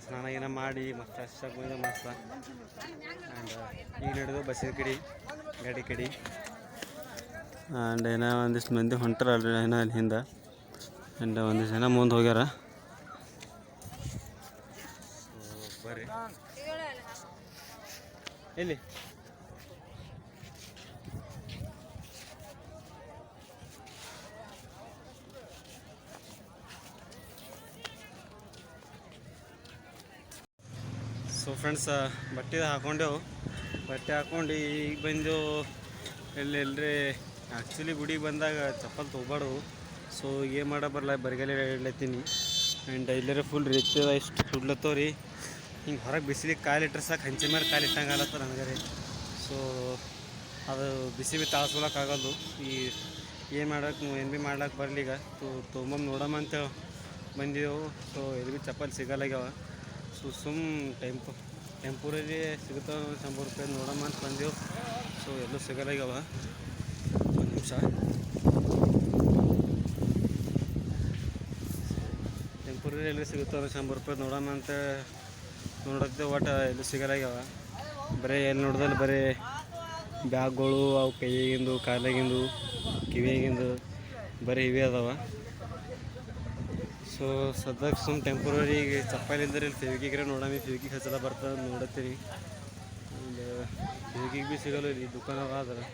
ಸ್ನಾನ ಗೀನ ಮಾಡಿ ಮತ್ತು ಫ್ರೆಶ್ ಆಗಿ ಬಂದು ಮಸ್ತ್. ಆ್ಯಂಡ್ ಈಗ ನಡೆದು ಬಸ್ಸಿನ ಗಾಡಿ ಕಡೆ. ಆ್ಯಂಡ್ ಏನೋ ಒಂದಿಷ್ಟು ಮಂದಿ ಹೊಂಟಾರ ಅಲ್ರಿ ಏನೋ ಅಲ್ಲಿ ಹಿಂದೆ. ಆ್ಯಂಡ್ ಒಂದಿಷ್ಟು ಜನ ಮುಂದೆ ಹೋಗ್ಯಾರ. ಬರ್ರಿ ಎಲ್ಲಿ ಸೊ ಫ್ರೆಂಡ್ಸ್, ಬಟ್ಟೆ ಹಾಕ್ಕೊಂಡೆವು. ಬಟ್ಟೆ ಹಾಕ್ಕೊಂಡು ಈಗ ಬಂದೆವು ಎಲ್ಲೆಲ್ಲರಿ. ಆ್ಯಕ್ಚುಲಿ ಗುಡಿಗೆ ಬಂದಾಗ ಚಪ್ಪಲ್ ತೊಗೊಬಾರ್ದು. ಸೊ ಏನು ಮಾಡೋ ಬರಲ್ಲ, ಬರಿಗಾಲಿ ಇಡ್ಲತ್ತೀನಿ. ಆ್ಯಂಡ್ ಎಲ್ಲರೂ ಫುಲ್ ರೀತಿದ ಇಷ್ಟು ಸುಡ್ಲತ್ತವ್ರಿ. ಹಿಂಗೆ ಹೊರಗೆ ಬಿಸಿಲಿಗೆ ಕಾಲಿಟ್ರೆ ಸಾಕು ಹಂಚಿ ಮೇಲೆ ಕಾಲಿಟ್ಟಂಗೆ ಆಗತ್ತ ನನಗೆ ರೀ. ಸೊ ಅದು ಬಿಸಿ ಬಿ ತಾಳ್ಸ್ಕೊಳಕ್ಕಾಗೋದು. ಈ ಏನು ಏನು ಭೀ ಮಾಡ್ಲಿಕ್ಕೆ ಬರಲಿ. ಈಗ ತೊಗೊಂಬಂದು ನೋಡಮ್ಮ ಅಂತೇಳಿ ಬಂದಿದ್ದೆವು. ಸೊ ಎಲ್ಲಿ ಭೀ ಚಪ್ಪಲ್ ಸಿಗಲ್ಲಾಗ್ಯಾವ. ಸೊ ಟೆಂಪೂರಲ್ಲಿ ಸಿಗುತ್ತಾವ 100 ರೂಪಾಯಿ ನೋಡಮ್ಮ ಅಂತ ಬಂದೆವು. ಸೊ ಎಲ್ಲೂ ಸಿಗಲ್ಲಾಗ್ಯಾವ. ಒಂದು ನಿಮಿಷ, ಟೆಂಪೂರಲ್ಲಿ ಎಲ್ಲಿ ಸಿಗುತ್ತಾವ 100 ರೂಪಾಯಿ ನೋಡಮ್ಮ ಅಂತ ನೋಡತ್ತೆ. ಒಟ್ಟು ಎಲ್ಲೂ ಸಿಗಲ್ಲಾಗ್ಯಾವ. ಬರೀ ಎಲ್ಲಿ ನೋಡಿದಲ್ಲಿ ಬರೀ ಬ್ಯಾಗ್ಗಳು, ಅವು ಕೈಯಾಗಿಂದು, ಕಾಲಾಗಿಂದು, ಕಿವಿಯಾಗಿಂದು ಬರೀ ಇವೇ ಅದಾವ. ಸೊ ಸದ್ಯಕ್ಕೆ ಸುಮ್ಮ ಟೆಂಪ್ರರಿ ಚಪ್ಪಲಿಂದ್ರೆ ಇಲ್ಲಿ ಫೆವಿಕಿಗ್ರೆ ನೋಡಮ್ಮಿ. ಫೆವಿಕಿಗ್ ಹಚ್ಚಲ ಬರ್ತದೆ ನೋಡತ್ತೀರಿ. ಆ್ಯಂಡ್ ಫೆವಿಕಿಗ್ ಭೀ ಸಿಗಲ್ಲ ಇಲ್ಲಿ ದುಕಾನ ಆದ್ರೆ.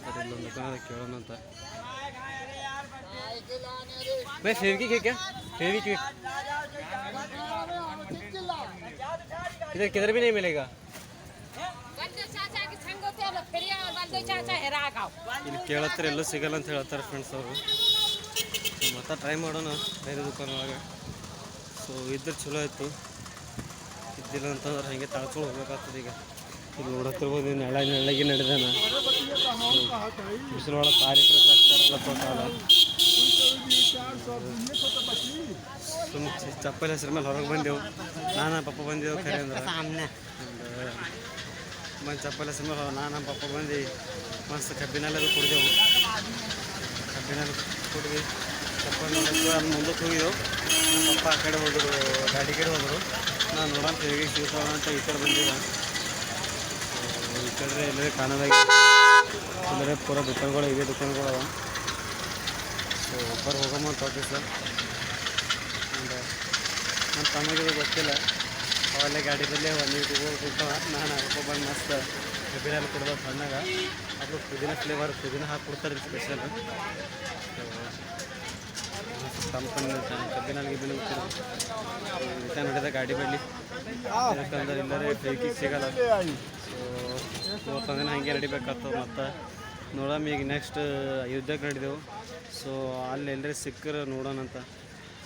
ಬಟ್ ಇಲ್ಲೊಂದು ದುಕಾನ ಕೇಳೋಣ ಅಂತ. ಬೈ ಫೆವಿಕಿಗ್ ಹೇಗೆ ಫೆವಿಕಿಗ್ इधर किधर भी नहीं मिलेगा. ಇಲ್ಲಿ ಕೇಳತ್ತಾರೆ ಎಲ್ಲೂ ಸಿಗಲ್ಲ ಅಂತ ಹೇಳ್ತಾರೆ ಫ್ರೆಂಡ್ಸ್ ಅವರು. ಮತ್ತು ಟ್ರೈ ಮಾಡೋಣ ಬೇರೆ ದುಕಾನ್ ಒಳಗೆ. ಸೊ ಇದ್ರೆ ಚಲೋ ಆಯಿತು, ಇದ್ದಿಲ್ಲ ಅಂತಂದ್ರೆ ಹಾಗೆ ತಳ್ಕೊಂಡು ಹೋಗ್ಬೇಕಾಗ್ತದೆ. ಈಗ ಇಲ್ಲಿ ನೋಡತ್ತಿರ್ಬೋದು ನೆಳಗೆ ನಡೆದಾನ ಬಿಸಿಲೊಳಗೆ ಕಾಲಿಟ್ರೆ ಸಾಕ್ತಾರಲ್ಲ ಕಾಲ. ಸುಮ್ಮ ಚಪ್ಪಲಿ ಹೆಸ್ರ ಮೇಲೆ ಹೊರಗೆ ಬಂದೆವು. ನಾನು ಪಪ್ಪ ಬಂದೆವು ಖರೆ ಅಂದ್ರೆ ಮತ್ತು ಚಪ್ಪಲಿ ಹೆಸ್ರ ಮೇಲೆ ನಾನು ಪಪ್ಪ ಬಂದು ಮಸ್ತ್ ಕಬ್ಬಿನಲ್ಲೆಲ್ಲ ಕುಡಿದೆವು. ಕಬ್ಬಿನಲ್ಲಿ ಕುಡಿದು ಚಪ್ಪಲಿ ಅಲ್ಲಿ ಮುಂದಕ್ಕೆ ಹೋಗಿದ್ದೆವು. ನಮ್ಮ ಪಪ್ಪ ಆ ಕಡೆ ಹೋದರು, ಗಾಡಿ ಕಡೆ ಹೋದರು. ನಾನು ನೋಡೋಣ ಹೇಗೆ ಸಿಗ್ತಾವ ಅಂತ ಈ ಕಡೆ ಬಂದಿಲ್ಲ. ಈ ಕಡೆ ಎಲ್ಲರೇ ಕಾಣೋದಾಗಿ ಎಲ್ಲರೇ ಪೂರ ದುಕಾನ್ಗಳು ಇವೆ, ದುಕಾನ್ಗಳು ಅವ. ಸೊ ಒಬ್ಬರು ಹೋಗಮ್ಮ ಅಂತ ಹೋಗಿ ಸರ್. ಆ್ಯಂಡ್ ನನ್ನ ತಮ್ಮಗೆ ಗೊತ್ತಿಲ್ಲ, ಅವೆಲ್ಲ ಗಾಡಿ ಬಲ್ಲೇ ಒಂದು ಹೋಗ್ತಾವ. ನಾನು ಅಪ್ಪ ಬಂದು ಮಸ್ತ್ ಕಬ್ಬಿನಲ್ಲಿ ಕೊಡ್ಬೇಕು ಸಣ್ಣಗ. ಅದು ಪುದೀನ ಫ್ಲೇವರ್ ಪುದೀನ ಹಾಕಿ ಕೊಡ್ತಾರೆ ಸ್ಪೆಷಲ್. ಕಂಪನಿ ಕಬ್ಬಿನಲ್ಲಿ ಊಟ ನಡೆದ ಗಾಡಿ ಬರಲಿ, ಯಾಕಂದ್ರೆ ಇಲ್ಲರೇ ಬೇಕಿಗೆ ಸಿಗಲ್ಲ. ಸೊ ಇವತ್ತೊಂದಿನ ಹಾಗೆ ನಡಿಬೇಕಾಗ್ತದೆ. ಮತ್ತು ನೋಡಮ್ಮ ಈಗ ನೆಕ್ಸ್ಟ್ ಅಯೋಧ್ಯಕ್ಕೆ ನಡಿದೆವು. ಸೊ ಅಲ್ಲಿ ಎಲ್ಲರೇ ಸಿಕ್ಕರೆ ನೋಡೋಣ ಅಂತ.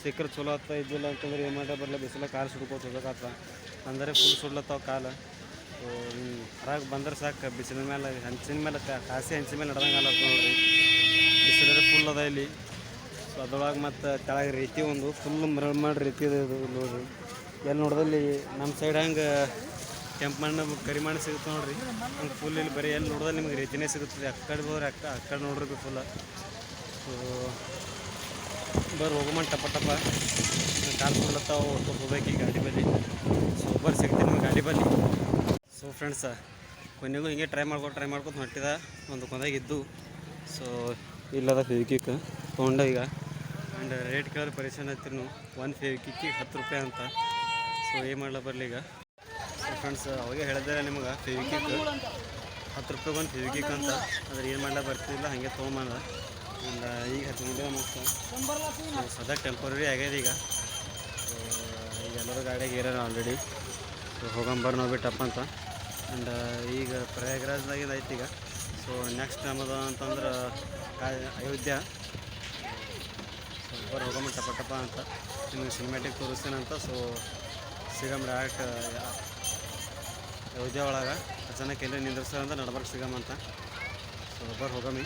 ಸಿಕ್ಕರೆ ಚಲೋ ಆಗ್ತಾ ಇದ್ದಿಲ್ಲ ಅಂತಂದ್ರೆ ಏನು ಮಾಡಿ ಬರಲ್ಲ, ಬಿಸಿಲ ಕಾಲು ಸುಡ್ಕೋತ ಹೋಗ್ಬೇಕಾಗ್ತದೆ. ಅಂದರೆ ಫುಲ್ ಸುಡ್ಲತ್ತಾವ ಕಾಲು. ಸೊ ಹೊರಗೆ ಬಂದ್ರೆ ಸಾಕು, ಬಿಸಿಲ ಮೇಲೆ ಹಂಚಿನ ಮೇಲೆ ಕಾಸಿ ಹಂಚಿನ ಮೇಲೆ ನಡೆದಂಗೆ ಅಲ್ಲ ನೋಡ್ರಿ. ಬಿಸಿಲರೆ ಫುಲ್ ಅದ ಇಲ್ಲಿ. ಸೊ ಅದ್ರೊಳಗೆ ಮತ್ತು ಕೆಳಗೆ ರೀತಿ ಒಂದು ಫುಲ್ ಮರಳು ಮಾಡಿ ರೀತಿ ಇದೆ ಇದು ನೋಡ್ರಿ. ಎಲ್ಲಿ ನೋಡಿದಲ್ಲಿ ನಮ್ಮ ಸೈಡ್ ಹಂಗೆ ಕೆಂಪು ಮಣ್ಣು ಕರಿ ಮಣ್ಣು ಸಿಗುತ್ತೆ ನೋಡ್ರಿ, ಹಂಗೆ ಫುಲ್ ಇಲ್ಲಿ ಬರೀ ಎಲ್ಲಿ ನೋಡಿದ್ರೆ ನಿಮ್ಗೆ ರೀತಿನೇ ಸಿಗುತ್ತದೆ. ಆ ಕಡೆ ಹೋದ್ರೆ ಆ ಕಡೆ ನೋಡ್ರಿ ಫುಲ್ಲ. ಸೊ ಬರ್ರಿ ಹೋಗಮ್ಮ ಟಪ ಟಪ ಕಾಲು ಕೊಡ್ಲತ್ತಾವ ಹೋಗ್ಬೇಕು ಈ ಗಾಡಿ ಬಲ್ಲಿ. ಸೊ ಬರ್ರಿ ಸಿಗ್ತೀನಿ ನಿಮ್ಮ ಗಾಡಿ ಬಲ್ಲಿ. ಸೊ ಫ್ರೆಂಡ್ಸ ಕೊನೆಗೂ ಹಿಂಗೆ ಟ್ರೈ ಮಾಡ್ಕೊತ ಹೊಂಟಿದ ಒಂದು ಕೊಂದಾಗಿದ್ದು. ಸೊ ಇಲ್ಲದ ಫೆವಿಕಿಕ್ ತೊಗೊಂಡ ಈಗ. ಆ್ಯಂಡ್ ರೇಟ್ ಕೇಳಿದ್ರೆ ಪರಿಶಾನ್ ಹತ್ತಿರ ಒಂದು ಫೆವಿಕಿಕ್ಕಿಗೆ 10 ರೂಪಾಯಿ ಅಂತ. ಸೊ ಏನು ಮಾಡ್ಲಾ ಬರಲಿ ಈಗ. ಸೊ ಫ್ರೆಂಡ್ಸ್ ಅವಾಗೆ ಹೇಳಿದ್ರೆ ನಿಮ್ಗೆ ಫೆವಿಕಿಕ್ 10 ರೂಪಾಯಿಗೆ ಒಂದು ಫೆವಿಕಿಕ್ ಅಂತ. ಅದ್ರ ಏನು ಮಾಡ್ಲಾ ಬರ್ತಿಲ್ಲ, ಹಾಗೆ ತೊಗೊಂಬಂದ. ಆ್ಯಂಡ್ ಈಗ ಹಚ್ಕೊಂಡಿದ್ದೆ ಮಸ್ತ್. ಸದ್ಯ ಟೆಂಪರರಿ ಆಗ್ಯದ ಈಗ. ಸೊ ಈಗ ಎಲ್ಲರೂ ಗಾಡಿಯಾಗ ಏರ್ಯಾರ ಆಲ್ರೆಡಿ. ಸೊ ಹೋಗಂಬರ್ ನಾವು ಬಿಟ್ಟಪ್ಪ ಅಂತ. ಆ್ಯಂಡ್ ಈಗ ಪ್ರಯಾಗ್ರಾಜ್ದಾಗಿಂದ ಐತಿ ಈಗ. ಸೊ ನೆಕ್ಸ್ಟ್ ನಮ್ಮದು ಅಂತಂದ್ರೆ ಅಯೋಧ್ಯ. ಸೊ ಬರ್ ಹೋಗಮ್ಮ ಟಪ ಟಪ ಅಂತ ನಿಮಗೆ ಸಿನಿಮ್ಯಾಟಿಕ್ ತೋರಿಸ್ತೇನಂತ. ಸೊ ಸಿಗಮ್ ಡೈರೆಕ್ಟ್ ಅಯೋಧ್ಯ ಒಳಗೆ ಅಚಾನಕ್ ಎಲ್ಲೇ ನಿಂದ್ರಿಸ್ತಾರಂತ ನಡ್ಬರ್ಕ್ ಸಿಗಮ್ಮ ಅಂತ. ಸೊ ಬರ್ ಹೋಗಮ್ಮಿ.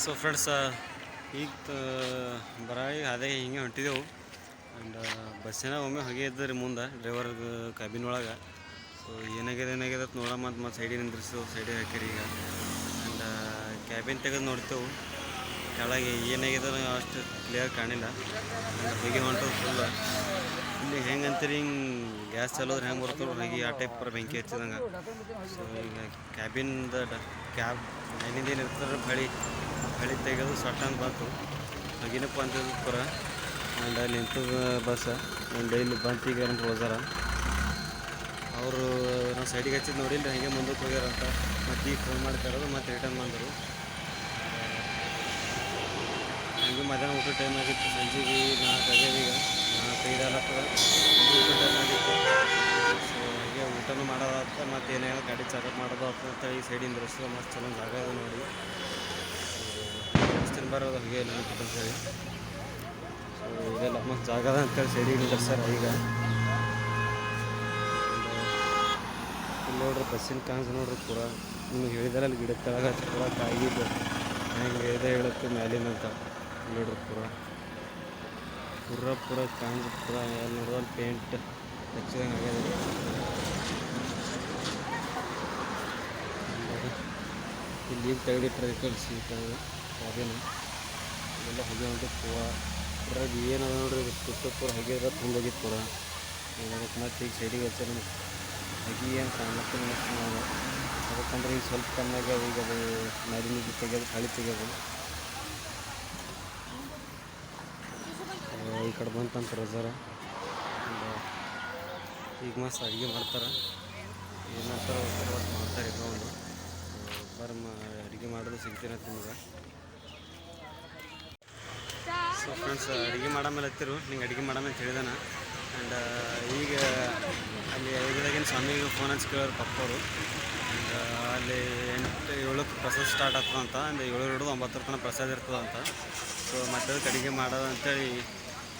ಸೊ ಫ್ರೆಂಡ್ಸ್ ಈಗ ಬರಾಗಿ ಅದೇ ಹಿಂಗೆ ಹೊಂಟಿದೆವು. ಆ್ಯಂಡ್ ಬಸ್ಸಿನ ಒಮ್ಮೆ ಹೊಗೆ ಇದ್ದರೆ ಮುಂದೆ ಡ್ರೈವರ್ ಕ್ಯಾಬಿನ್ ಒಳಗೆ. ಸೊ ಏನಾಗಿದೆ ಅಂತ ನೋಡಮ್ಮ ಅಂತ ಮತ್ತು ಸೈಡಿಗೆ ನಿಂದ್ರಿಸಿದೆವು, ಸೈಡಿಗೆ ಹಾಕಿರಿ ಈಗ. ಆ್ಯಂಡ್ ಕ್ಯಾಬಿನ್ ತೆಗೆದು ನೋಡ್ತೇವೆ, ಕೆಳಗೆ ಏನಾಗಿದೆ ಅಷ್ಟು ಕ್ಲಿಯರ್ ಕಾಣಿಲ್ಲ. ಆ್ಯಂಡ್ ಹೊಗೆ ಹೊಂಟೋದು ಫುಲ್. ಇಲ್ಲಿ ಹೆಂಗೆ ಅಂತೀರಿ ಹಿಂಗೆ ಗ್ಯಾಸ್ ಚಲೋದ್ರೆ ಹೆಂಗೆ ಬರ್ತವೆ ಹೊಗೆ ಆ ಟೈಪ್ ಪರ ಬೆಂಕಿ ಹಚ್ಚಿದಂಗೆ. ಸೊ ಈಗ ಕ್ಯಾಬಿನ್ದ ಕ್ಯಾಬ್ ಏನಿಂದ ಏನು ಇರ್ತಾರೆ ಬಳಿ ತೆಗೆದು ಸೊಟ್ಟ ಅಂತ ಬಂತು, ಹೊಗಿನಪ್ಪ ಅಂತಿದ್ದು ಪೂರ. ಆ್ಯಂಡ್ ಅಲ್ಲಿ ನಿಂತದ ಬಸ್. ಆ್ಯಂಡ್ ಇಲ್ಲಿ ಬಂತು ಈಗ ಅಂತ ಹೋದಾರ ಅವರು. ನಾವು ಸೈಡಿಗೆ ಹಚ್ಚಿದ್ದು ನೋಡಿಲ್ಲ, ಹಾಗೆ ಮುಂದಕ್ಕೆ ಹೋಗ್ಯಾರಂತ. ಮತ್ತು ಈಗ ಫೋನ್ ಮಾಡಿ ಕರೆದು ಮತ್ತೆ ರಿಟರ್ನ್ ಬಂದರು. ಹಂಗೆ ಮಧ್ಯಾಹ್ನ ಊಟ ಟೈಮ್ ಆಗಿತ್ತು, ಸಂಜೆಗೆ 4 ಆಗ್ಯಾವ ಈಗ, 4-5 ಆಗ್ತದ ಊಟ ಟೈಮ್ ಆಗಿತ್ತು. ಸೊ ಹಾಗೆ ಊಟನೂ ಮಾಡೋದಾಗ್ತ, ಮತ್ತು ಏನೇನೋ ಗಾಡಿ ಚಾಲಪ್ ಮಾಡೋದು ಅಂತ ಈ ಸೈಡಿಂದ ರಸ್ತೆ ಮಸ್ತ್ ಚಲೋ ಜಾಗ ಇದೆ ನೋಡಿ. ಮಸ್ತಿನ ಬರೋದು ಹಾಗೆ ಎಲ್ಲ ಅಂತೇಳಿ. ಸೊ ಇದೆಲ್ಲ ಮಸ್ತ್ ಜಾಗ ಅದ ಅಂತೇಳಿ ಸೈಡಿಗೆ ನಿಂದ್ರಸ್ಯಾರ ಈಗ. ಇಲ್ಲಿ ನೋಡ್ರಿ ಬಸ್ಸಿನ ಕಾನ್ಸ್ ನೋಡ್ರಿ ಪೂರ. ನಿಮಗೆ ಹೇಳಿದಾರೆ ಅಲ್ಲಿ ಗಿಡದ ಕೆಳಗೆ ಪೂರ ಕಾಯಿದ್ದು ಹೆಂಗೆ ಇದೆ ಹೇಳುತ್ತೆ ಮ್ಯಾಲಿನ ಅಂತ. ನೋಡ್ರಿ ಪೂರ ಕಾಂಜ್ ಪೂರ ಎಲ್ಲಿ ನೋಡೋದು ಪೇಂಟ್ ಹಚ್ಚಿದಂಗೆ ಆಗ್ಯದ. ಇಲ್ಲಿ ಈಗ ತೆಗೆದಿಟ್ಟರೆ ಕಡೆ ಸೀಟ್ ಅದೇನು ಇವೆಲ್ಲ ಹೊಗೆ ಹೊಂಟು ಪೂರ ಏನದ ನೋಡ್ರಿ. ಇದು ಪೂರ ಹೊಗೆ ಇರೋದು ತುಂಬೋಗಿತ್ತು ಪೂರ. ಅದಕ್ಕೆ ಮತ್ತೆ ಈಗ ಸೈಡಿಗೆ ಹಚ್ಚ ನಮ್ಗೆ ಹೊಗೆ ಏನು ಕಾಣಕ್ಕೆ ಮಸ್ತ್ ಅದಕ್ಕಂದ್ರೆ ಈಗ ಸ್ವಲ್ಪ ಕಮ್ಮಿ ಆಗ್ಯಾವ. ಈಗ ಅದು ಮರಿನ ತೆಗೆಯೋದು ಹಳಿ ತೆಗೆಯೋದು ಈ ಕಡೆ ಬಂತಂತ ರಜಾರ. ಈಗ ಮಸ್ತ್ ಅಡುಗೆ ಮಾಡ್ತಾರೆ. ಏನು ಮಾಡ್ತಾರೆ ಒಟ್ಟು ಮಾಡ್ತಾರೆ ಇಟ್ಕೊಂಡು ಅಡುಗೆ ಮಾಡೋದು ಸಿಗ್ತೀನಿ ಅಂತ ನಿಮ್ಗೆ. ಸೊ ಫ್ರೆಂಡ್ಸ್, ಅಡುಗೆ ಮಾಡಾಮೇಲೆ ಹತ್ತಿರು ನಿಂಗೆ ಅಡುಗೆ ಮಾಡಾಮೇಲೆ ಹೇಳಿದಾನ. ಆ್ಯಂಡ್ ಈಗ ಅಲ್ಲಿ 5 ಸ್ವಾಮಿಗೆ ಫೋನ್ ಹಚ್ಚಿ ಕೇಳೋರು ಪಪ್ಪವರು. ಆ್ಯಂಡ್ ಅಲ್ಲಿ 8-7ಕ್ಕೆ ಪ್ರಸಾದ ಸ್ಟಾರ್ಟ್ ಆಗ್ತದಂತ. ಆ್ಯಂಡ್ 7 ಹಿಡಿದು 9 ತನಕ ಪ್ರಸಾದ ಇರ್ತದಂತ. ಸೊ ಮತ್ತೆ ಅದಕ್ಕೆ ಅಡುಗೆ ಮಾಡೋದು ಅಂತೇಳಿ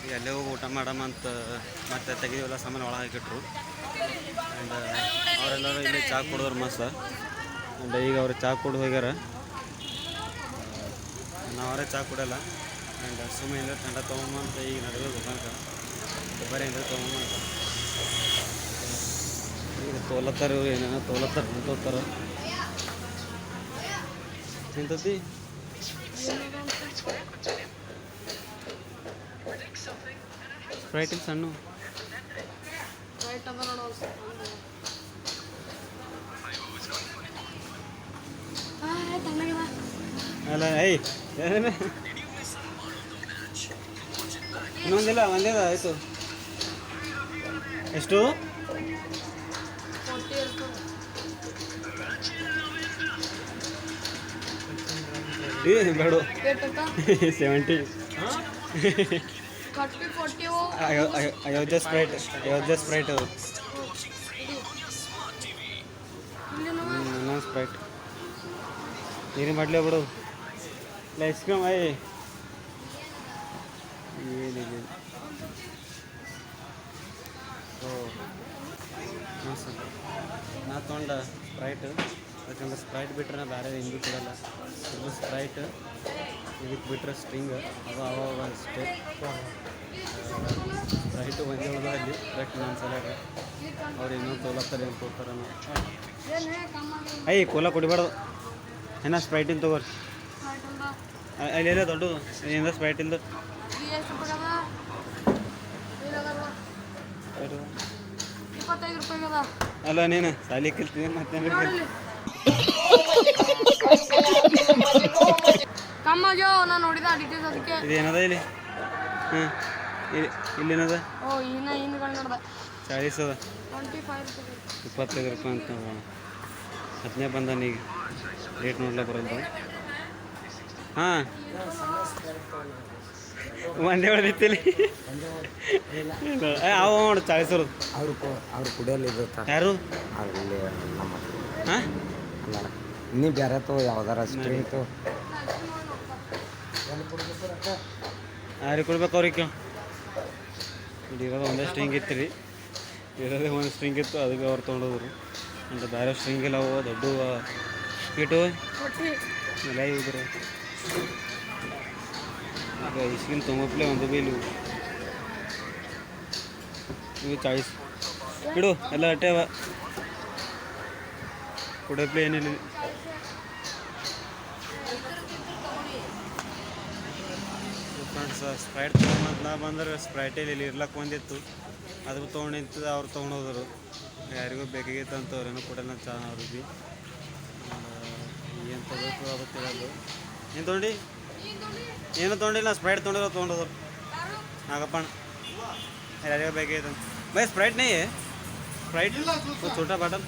ಈಗ ಅಲ್ಲೇ ಹೋಗಿ ಊಟ ಮಾಡಮ್ಮ ಅಂತ ಮತ್ತೆ ತೆಗೆದಿವೆಲ್ಲ ಸಾಮಾನು ಒಳಗೆ ಹಾಕಿಟ್ರು. ಆ್ಯಂಡ್ ಅವರೆಲ್ಲರೂ ಇಲ್ಲಿ ಚಹಾ ಕೊಡೋರು ಮಸ್ತ್. ಆ್ಯಂಡ್ ಈಗ ಅವ್ರು ಚಹಾ ಕೊಡು ಹೋಗ್ಯಾರ. ನಾವು ಅವರೇ ಚಹಾ ಕೊಡಲ್ಲ. ಆ್ಯಂಡ್ ಸುಮ್ಮನೆ ಏನಾರ ತಂಡ ತೊಗೊಂಬಂತ ಈಗ ನಡುವೆ ಹೋಗಂತ ಬರೀ ಏನಾರ ತೊಗೊಂಬಂತ ಈಗ ತೋಲತ್ತಾರ. ಇವ್ರು ಏನೇನೋ ತೋಲತ್ತಾರ ನಿಂತೋತಾರ. ನಿಂತತಿ ಸ್ಪ್ರೈಟ್ ಇಲ್ಲಿ ಸಣ್ಣ ರೈಟ್ ಅದ ನೋಡು ತಣ್ಣಗದ. ಅಲ್ಲ ಏಯ್ ಇನ್ನೊಂದಿಲ್ಲ, ಒಂದೇ ಆಯಿತು. ಎಷ್ಟು 40 ಇರ್ತದೆ. ಬೇಡ 70 40 ಅಯೋಧ್ಯ ಸ್ಪ್ರೈಟ್ ಅದು ಇನ್ನೊಂದು ಸ್ಪ್ರೈಟ್ ನೀರಿನ ಬಾಟ್ಲಿ ಬಿಡು. ಇಲ್ಲ ಐಸ್ ಕ್ರೀಮ್ ಏನಿಲ್ಲ. ಸೊ ನಾ ತೊಗೊಂಡ ಸ್ಪ್ರೈಟ್. ಯಾಕಂದ್ರೆ ಸ್ಪ್ರೈಟ್ ಬಿಟ್ರೆ ನಾ ಬೇರೆ ಹಿಂಗೂ ಕೊಡಲ್ಲ. ಇದು ಸ್ಪ್ರೈಟ್, ಇದಕ್ಕೆ ಬಿಟ್ಟರೆ ಸ್ಟ್ರಿಂಗ್ ಅದು ಅವಾಗ ಅಷ್ಟೇ. ಸ್ಪ್ರೈಟು ಒಂದೇ ಉಳಿದ ಅಲ್ಲಿ ಕರೆಕ್ಟ್ ನನ್ನ ಸಲಗ ಅವ್ರು ಇನ್ನೊಂದು ತೋಲತ್ತಾರೆ ಏನು ಕೊಡ್ತಾರೆ. ಕೋಲ ಕುಡಿಬಾರ್ದು. ಏನ ಸ್ಪ್ರೈಟಿಂದ ತಗೋರಿ. ಅಲ್ಲೆಲ್ಲ ದೊಡ್ಡದು ಏನಿಂದ ಸ್ಪ್ರೈಟಿಂದ 25 ರೂಪಾಯಿಗದ. ಅಲ್ಲ ನೀನು ಸಾಲಿ ಕಲ್ತೀನಿ ಮತ್ತೇನು ಕಮ್ಮಾಗ್ಯೋ ನಾನು ನೋಡಿದ ಡೀಟೇಲ್ಸ್ ಅದಕ್ಕೆ. ಇದೇನದ ಇಲ್ಲಿ? ಹಾಂ ಇಲ್ಲೇನದ? ಓ ಹಿಂದ್ಗಡೆ ನೋಡ್ದೆ 40 ಅದ. 25 ರೂಪಾಯಿ 25 ರೂಪಾಯಿ ಅಂತ 15 ಬಂದಾನ ಈಗ. ರೇಟ್ ನೋಡ್ಲಾ ಬರೋದು. ಹಾಂ ಒಂದೇ ಹೊಡಿತಿಲ್ಲಿ ಅವ ನೋಡು 40 ಅವ್ರು ಕುಡಿಯಲ್ಲ ಇದು ಯಾರು ಅಲ್ಲಿ ನಮ್ಮ ಹಾಂ ಅಲ್ಲ ಇನ್ನೂ ಬೇರೆ ತೋ ಯಾವ್ದಾರ ಸ್ಟ್ರಿಂಗ್ ತೋ ಯಾರಿಗೆ ಕೊಡ್ಬೇಕು ಅವ್ರಿಗೆ? ಇರೋದು ಒಂದೇ ಸ್ಟ್ರಿಂಗ್ ಇತ್ತು ರೀ. ಇರೋದೇ ಒಂದು ಸ್ಟ್ರಿಂಗ್ ಇತ್ತು, ಅದಕ್ಕೆ ಅವ್ರು ತೊಗೊಂಡೋದ್ರು. ಅಂತ ಬೇರೆ ಸ್ಟ್ರಿಂಗ್ ಇಲ್ಲ. ಅವು ದೊಡ್ಡ ಇಟ್ಟು ಎಲ್ಲ ಇವ್ರು ಈಗ ಇಸ್ಕಿನ ತೊಗೊಂಬಪ್ಲೆ ಒಂದು ಬಿ ಇವು 40 ಇಡು ಎಲ್ಲ ಅಟ್ಟೆ ಅವ ಕುಡಪ್ಲೆ ಏನಿಲ್ಲ. ಫ್ರೆಂಡ್ಸ್ ಸ್ಪ್ರೈಟ್ ತೊಗೊಂಬಂತ ನಾ ಬಂದ್ರೆ ಸ್ಪ್ರೈಟಲ್ಲಿ ಇಲ್ಲಿ ಇರ್ಲಕ್ಕೆ ಬಂದಿತ್ತು. ಅದು ತೊಗೊಂಡಿತ್ತು ಅವ್ರು ತೊಗೊಂಡೋದ್ರು. ಯಾರಿಗೂ ಬೇಕಾಗಿತ್ತು ಅಂತ ಅವ್ರೇನೋ ಕೊಡಲ್ಲ ಚಾ ಅವ್ರಿಗೆ. ಏನು ತೊಗೋಬೇಕು ಅದು ತಿಳಿಯೋದು. ಏನು ತೊಗೊಂಡು ಏನು ತೊಗೊಂಡಿಲ್ಲ. ಸ್ಪ್ರೈಟ್ ತೊಗೊಂಡೋದ್ರು ನಾಗಪ್ಪಣ್ಣ. ಯಾರಿಗೂ ಬೇಕಾಗಿತ್ತು ಅಂತ भाई स्प्राइट नहीं है? स्प्राइट वो छोटा बॉटल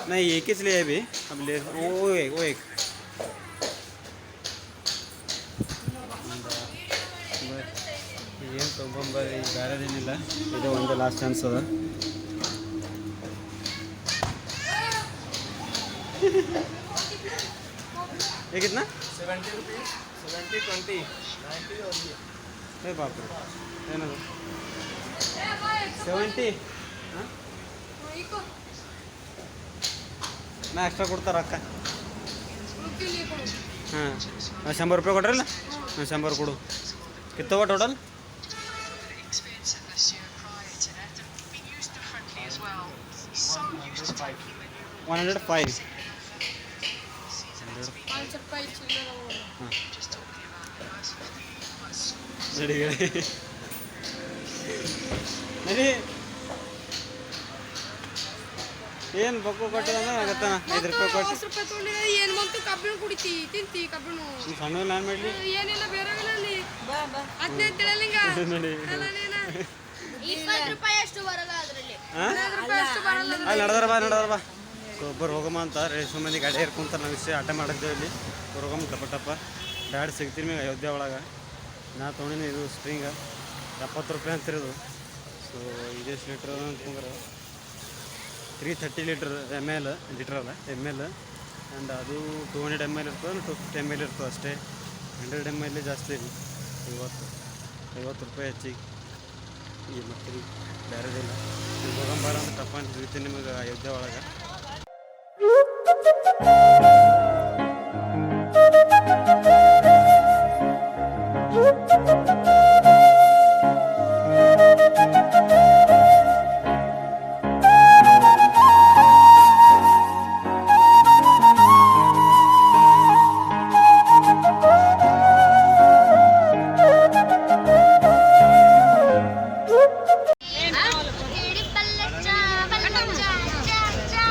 नहीं एक ही लिए अभी. अब ले वो एक ಏನು ತೊಗೊಂಬರ್ರಿ ಬೇರೆದೇನಿಲ್ಲ. ಇದು ಒಂದು ಲಾಸ್ಟ್ ಚಾನ್ಸ್ ಅದ. ಹೇಗಿತ್ನಾ 70 रुपीस 70 20 90 और ये ಏ ಬಾಪ್ರಿ ಏನದು 70 ಹಾಂ ನಾ ಎಕ್ಸ್ಟ್ರಾ ಕೊಡ್ತಾರೆ ಅಕ್ಕ. ಹಾಂ 100 ರೂಪಾಯಿ ಕೊಡ್ರಲ್ಲ. ಹಾಂ 100 ಕೊಡು. ಕಿತ್ತವ ಟೋಟಲ್ 105. ನಡಿ ಏನು ಬೊಕ್ಕು ಕೊಟ್ಟಿದಂದ್ರೆ ಆಗತ್ತಾನ 5 ರೂಪಾಯಿ ಕೊಟ್ಟು 10 ರೂಪಾಯಿ ತೊಗೊಂಡಿದ್ದೆ ಏನು ಬಂತು ಕಬ್ಬಿಣ ಕುಡಿತಿ ತಿಂತಿ ಕಬ್ಬಿಣ ನೀ ಸಣ್ಣ ನಾನು ಮಾಡಲಿ ಏನಿಲ್ಲ ಬೇರೆ ಅಲ್ಲಿ ಅದನ್ನೇ ತಿಳಿಯಲಿಂಗ ನಡಿ 20 ರೂಪಾಯಿ ಅಷ್ಟು ಬರಲ್ಲ ಅದರಲ್ಲಿ. 15 ರೂಪಾಯಿ ಅಷ್ಟು ಬರಲ್ಲ. ಅಲ್ಲಿ ನಡ್ದಾರ ಬಾ ಒಬ್ಬರು ಹೋಗಮ್ಮ ಅಂತ ರೇಷ್ಮೆ ಮಂದಿ ಗಾಡಿ ಏರ್ಕೊಂತಾರೆ ನಾವು ಇಷ್ಟೇ ಆಟ ಮಾಡಿದ್ದೇವೆ ಇಲ್ಲಿ ಹೋಗಮ್ಮ ಟಪ ಬ್ಯಾಡ್ ಸಿಗ್ತೀನಿ ಮ್ಯಾಗ ಅಯೋಧ್ಯೆ ಒಳಗೆ ನಾ ತೊಗೊಂಡಿನಿ ಇದು ಸ್ಟ್ರಿಂಗ 70 ರೂಪಾಯಿ ಅಂತಿರೋದು. ಸೊ ಇದೆಷ್ಟು ಲೀಟ್ರ್ ಅಂತಂದ್ರೆ 330 ಲೀಟ್ರ್ ಲೀಟ್ರ್ ಅಲ್ಲ ML ಆ್ಯಂಡ್ ಅದು 200 ml ಇರ್ತದೆ 250 ml ಇರ್ತದೆ ಅಷ್ಟೇ. 100 ml ಜಾಸ್ತಿ ಇಲ್ಲ 50 ರೂಪಾಯಿ ಹೆಚ್ಚಿಗೆ ಈಗ ಮತ್ತೆ ಬೇರೆದಿಲ್ಲ. ಹೋಗಂಬಾರ ಅಂತ ಟಪ್ಪ ಅಂತ ಹೇಳ್ತೀನಿ ನಿಮಗೆ ಅಯೋಧ್ಯೆ ಒಳಗೆ.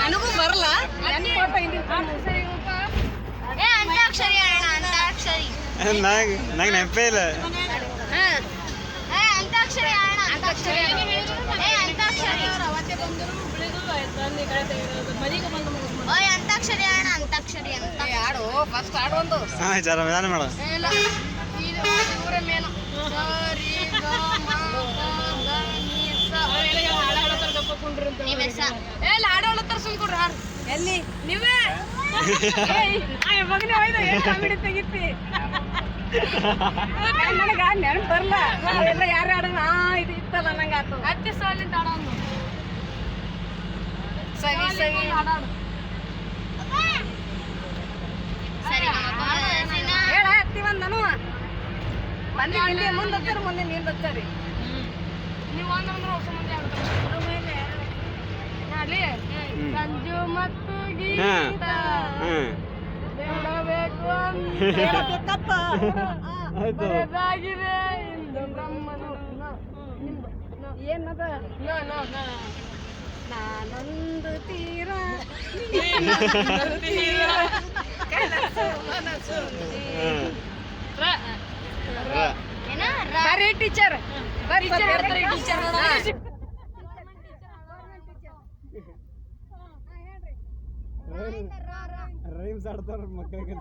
ನನಗೂ ಬರಲ್ಲ ಏ ಅಂತಾಕ್ಷರಿ ಅಣ್ಣ ಅಂತಾಕ್ಷರಿ. ನಂಗೆ ನೆನಪೇ ಇಲ್ಲ. ಏ ಅಂತಾಕ್ಷರಿ ಅಣ್ಣ ಅಂತಾಕ್ಷರಿ. ಏ ಅಂತಾಕ್ಷರಿ. ಓಯ್ ಅಂತಾಕ್ಷರಿ ಅಣ್ಣ ಅಂತಾಕ್ಷರಿ ಅಂತ ಆಡು ಫಸ್ಟ್ ಆಡು ಒಂದು ಹಾಂ ಜರ ವಿಧಾನ ಮಾಡ. ಇಲ್ಲ ಇದು ಇವರೇ ಮೇನು ಸರಿ ಗ ಮ ಪ ದ ನಿ ಸ ನೀವೇ ಸ. ಏ ಆಡೋಳತ್ತಾರ ಸುಮ್ಕೊಡ್ರಿ ಯಾರು ಎಲ್ಲಿ ನೀವೇ ಮಗನೇ ಹೋಯ್ದ ಏನು ಕಾಮಿಡಿ ತೆಗಿತಿ ನನಗ ನೆನಪು ಬರಲ್ಲ ಎಲ್ಲ ಯಾರು ಆಡೋಣ ಇದು ಇತ್ತಲ್ಲ ನಂಗೆ ಆತು ಹತ್ತಿ ಸಾಲಿಂದ ಆಡೋದು ಸರಿ ಸರಿ ಆಡೋದು ಸರಿ ಹೇಳ ಹತ್ತಿ ಒಂದು ನಾನು ಬಂದು ಇಲ್ಲಿ ಮುಂದೆ ಹಚ್ಚಾರ ಮುಂದೆ ನೀರು ಹಚ್ಚಾರಿ ನೀವು ಅಂದ್ರೆ ಹೊಸ ಮಂದಿ ಆಡ್ತಾರೆ ಅಲ್ಲಿ ಸಂಜು ಮತ್ತು ಗೀತ ಬೇಡಬೇಕು ಅಂತ ಬರೆದಾಗಿದೆ ಇಂದು ಬ್ರಹ್ಮನು ಏನದ ನಾನೊಂದು ತೀರ ಕನಸು ಮನಸ್ಸು ಏನ ಬರೀ ಟೀಚರ್ ಟೀಚರ್ ರೈಮ್ಸ್ ಆಡ್ತಾರ ಮಕ್ಕಳಿಗೆ.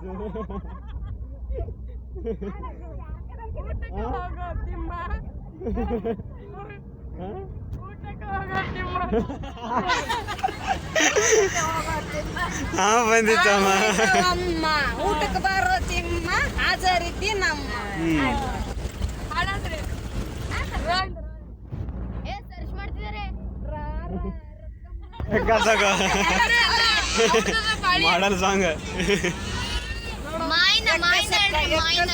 ಹಾಂ ಬಂದಿತ್ತಮ್ಮ. ಅಮ್ಮ ಊಟಕ್ಕೆ ಬರೋ ತಿಮ್ಮ ಹಾಜರಿದ್ದಿ ನಮ್ಮ ಏ ಸರ್ಚ್ ಮಾಡ್ತಿದ್ದಾರೆ. ಮಾಡಲ್ ಸಾಂಗ್ ಮಾಯಿನ ಮಾಯಿನ ಹೇಳ್ರಿ ಮಾಯಿನ.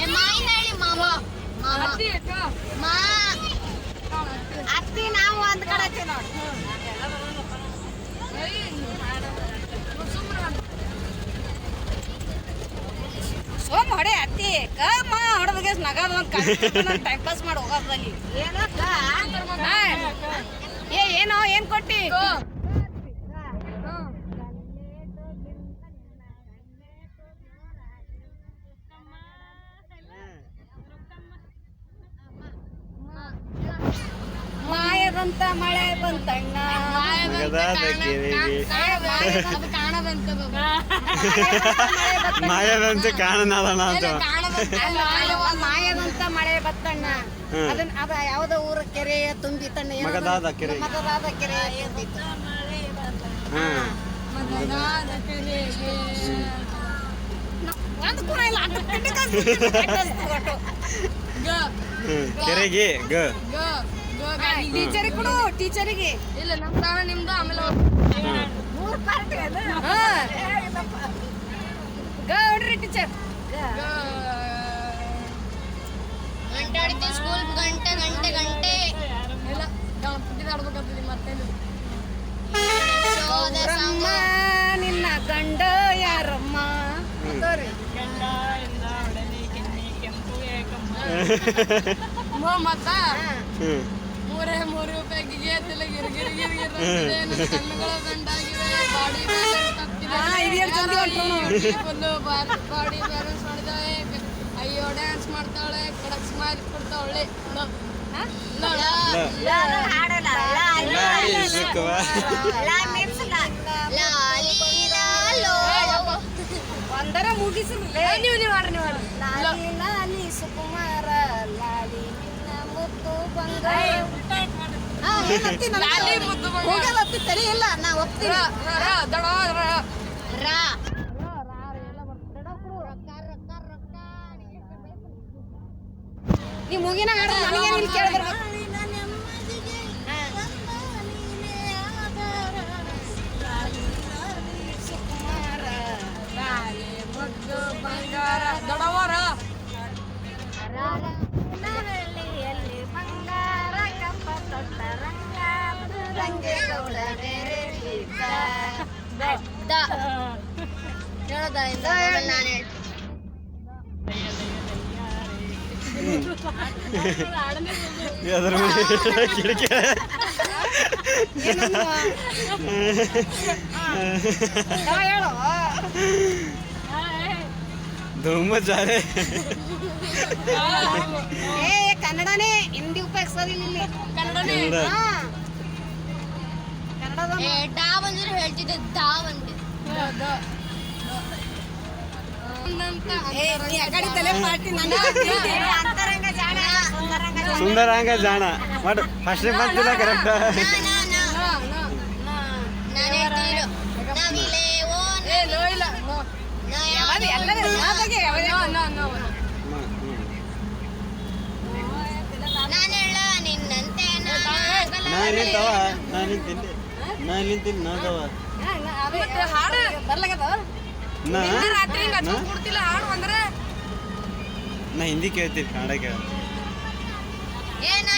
ಏ ಮಾಯಿನ ಹೇಳಿ ಮಾಮ ಮಾಮ ಮಾ ಅತ್ತಿ ನಾವು ಒಂದ್ ಕಡೆ ಹತ್ತಿ ನೋಡಿ. ಸೋಮ್ ಹೊಡೆ ಅತ್ತಿ ಕಮ್ಮ ಹೊಡೆದಾಗ ನಗದ ಒಂದು ಟೈಮ್ ಪಾಸ್ ಮಾಡಿ ಹೋಗೋದ್ರಲ್ಲಿ ಏನೋ ಏನ್ ಕೊಟ್ಟಿ ಮಾಯದಂತ ಮಳೆ ಬಂತಣ್ಣ ಮಾಯದಂತೆ ಕಾಣನಾದಣ ಅಂತ. ಮಾಯದಂತ ಮಳೆ ಬತ್ತಣ್ಣ ಅದನ್ನ ಅದ ಯಾವ್ದೋ ಊರ ಕೆರೆ ತುಂಬಿ ತಣ್ಣ ಮಗದಾದ ಕೆರೆ. ಮಗದಾದ ಕೆರೆ ತುಂಬಿತ್ತು. ಒಂದು ಕೂಡ ಇಲ್ಲ ಕೆರೆಗೆ ಗ ಟೀಚರಿಗೆ ಕೊಡು ಟೀಚರಿಗೆ ಇಲ್ಲ ನಮ್ಮ ತಾಣ ನಿಮ್ದು ಆಮೇಲೆ ಮೂರು ಪಾರ್ಟಿ ಅಲ್ಲ ಗ ಹೊಡ್ರಿ ಟೀಚರ್ ಗಂಟೆ ಆಡಿದ್ವಿ ಸ್ಕೂಲ್ ಗಂಟೆ ಗಂಟೆ ಗಂಟೆ ಇಲ್ಲ ಪುಟ್ಟಿದ ಆಡ್ಬೇಕಾಗ್ತದೆ ಮತ್ತೇನು ಸೋದ ನಿನ್ನ ಗಂಡ ಯಾರಮ್ಮ ಮತ್ತ ಹ್ಞೂ ಮೂರೇ ರೂಪಾಯಿ ಗಿಗಿಯತ್ತಿಲ್ಲ ಗಿರ್ ಗಿರ್ ಗಿರ್ ಗಿರ್ ನನ್ನ ಕಣ್ಣುಗಳು ಗಂಡಾಗಿವೆ ಬಾಡಿ ಫುಲ್ಲು ಬಾಡಿ ಬ್ಯಾಲೆನ್ಸ್ ಮಾಡಿದಾಳೆ ಅಯ್ಯೋ ಡ್ಯಾನ್ಸ್ ಮಾಡ್ತಾಳೆ ಕಡಕ್ ಸ್ಮೈಲ್ ಕೊಡ್ತಾವಳೆ ಒಂದರ ಮುಗಿಸಿದ್ರೆ ನೀವು ಲಾಲಿ ಸುಕುಮಾರ ಲಾಲಿ ನಿನ್ನ ಮುತ್ತು ಬಂಗಾರ ಹೋಗಲತ್ತಿ ತಲೆ ಇಲ್ಲ ನಾ ಒಪ್ತೀನಿ ನೀ ಮುಗಿನ ಹಾಡ ನನಗೆ ನೀನು ಕೇಳಿದ್ರು ಬಂಗಾರ ದೊಡವರ ಬಂಗಾರ ಕಪ್ಪ ತೊಟ್ಟ ರಂಗ ರಂಗೇಗೌಡ ಅದ್ರ ಕಿಡಿಕೆ ಹೇಳು ಧೂಮ ಜಾರೆ ಕನ್ನಡನೇ ಹಿಂದಿ ಉಪಯೋಗಿಸೋದಿಲ್ಲ ಕನ್ನಡನೇ ಡಾವ್ ಅಂದ್ರೆ ಹೇಳ್ತಿದ್ದೆ ದಾವ್ ಅಂದ್ರೆ ಸುಂದರಾಂಗ ಜಾಣ ಬಟ್ ಫಸ್ಟ್ ಬಂದಿಲ್ಲ ಕರೆಕ್ಟ್ ನಾನಿಂತವ ನಾನಿಂತೀನಿ ನಾನಿಂತೀನಿ ನಾದವ ಹಾಡು ಬರ್ಲಾಗದ ನಾ ರಾತ್ರಿ ಕೊಡ್ತಿಲ್ಲ ಹಾಡು ಅಂದ್ರೆ ನಾ ಹಿಂದಿ ಕೇಳ್ತೀನಿ ಕನ್ನಡ ಕೇಳ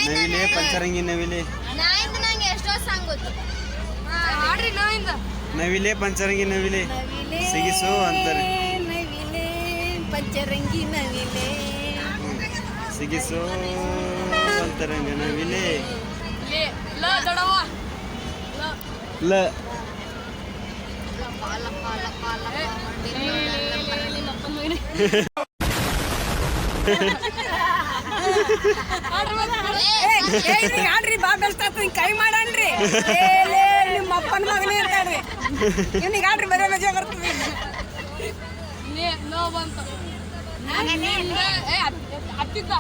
ನವಿಲೆ ಪಂಚರಂಗಿ ನವಿಲೆ ನಂಗೆ ಎಷ್ಟೋ ಸಾಂಗ್ ಗೊತ್ತು ಹಾಡ್ರಿ ನಾವಿಂದ ನವಿಲೆ ಪಂಚರಂಗಿ ನವಿಲೆ ಸಿಗಿಸು ಅಂತಾರೆ ನವಿಲೆ ಪಂಚರಂಗಿ ನವಿಲೆ ಸಿಗಿಸು ಅಂತರಂಗ ನವಿಲೆ ದೊಡವ ಲ ಆಡ್ರಿ ಬಾ ಬೆಸ್ಟ್ ಆಗ್ತದೆ ಕೈ ಮಾಡಣ್ರಿ ನಿಮ್ಮ ಅಪ್ಪನ ಮಗನೇ ಇರ್ತಾಡ್ರಿ ಇವ್ನಿಗೆ ಆಡ್ರಿ ಬರೋ ಮಜಾ ಬರ್ತದೆ ನೋ ಬಂತ ಹತ್ತಿದ್ದ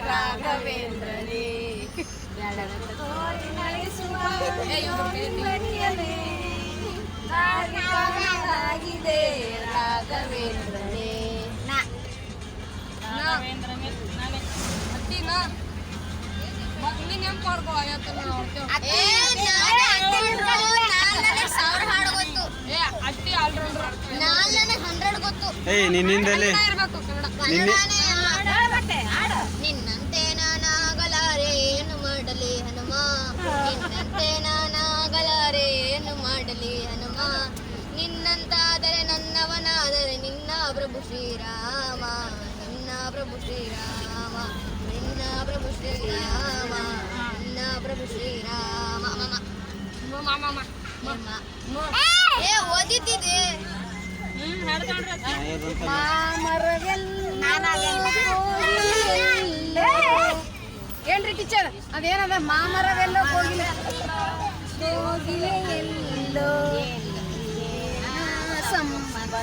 ರಾಘವೇಂದ್ರನೇ ಆಗಿದೆ ರಾಘವೇಂದ್ರನೇ ನೆನ್ಪು ಮಾಡ್ಕೋ ಅಟ್ಟಿ ಆಲ್ರೌಂಡರ್ ನನಗೆ 100 ಗೊತ್ತು ಏಯ್ ನಿನ್ನಿಂದಲೇ ಇರ್ಬೇಕು ಕನ್ನಡ ನಿನ್ನಂತೆ ನಾನಾಗಲಾರೆ ಏನು ಮಾಡಲಿ ಹನುಮ ನಿನ್ನಂತೆ ನಾನಾಗಲಾರೆ ಏನು ಮಾಡಲಿ ಹನುಮ ನಿನ್ನಂತಾದರೆ ನನ್ನವನಾದರೆ ನಿನ್ನ ಪ್ರಭು ಶ್ರೀರಾಮ ನಿನ್ನ ಪ್ರಭು ಶ್ರೀರಾಮ ನಿನ್ನ ಪ್ರಭು ಶ್ರೀರಾಮ ನಿನ್ನ ಪ್ರಭು ಶ್ರೀರಾಮ ಏ ಓದಿದ್ದಿದೆ ಏನ್ರಿ ಟೀಚರ್ ಅದೇನದ ಮಾಮರವೆಲ್ಲೋ ಹೋಗಿಲ್ಲ ಎಲ್ಲೋ ಸಂಬಂಧ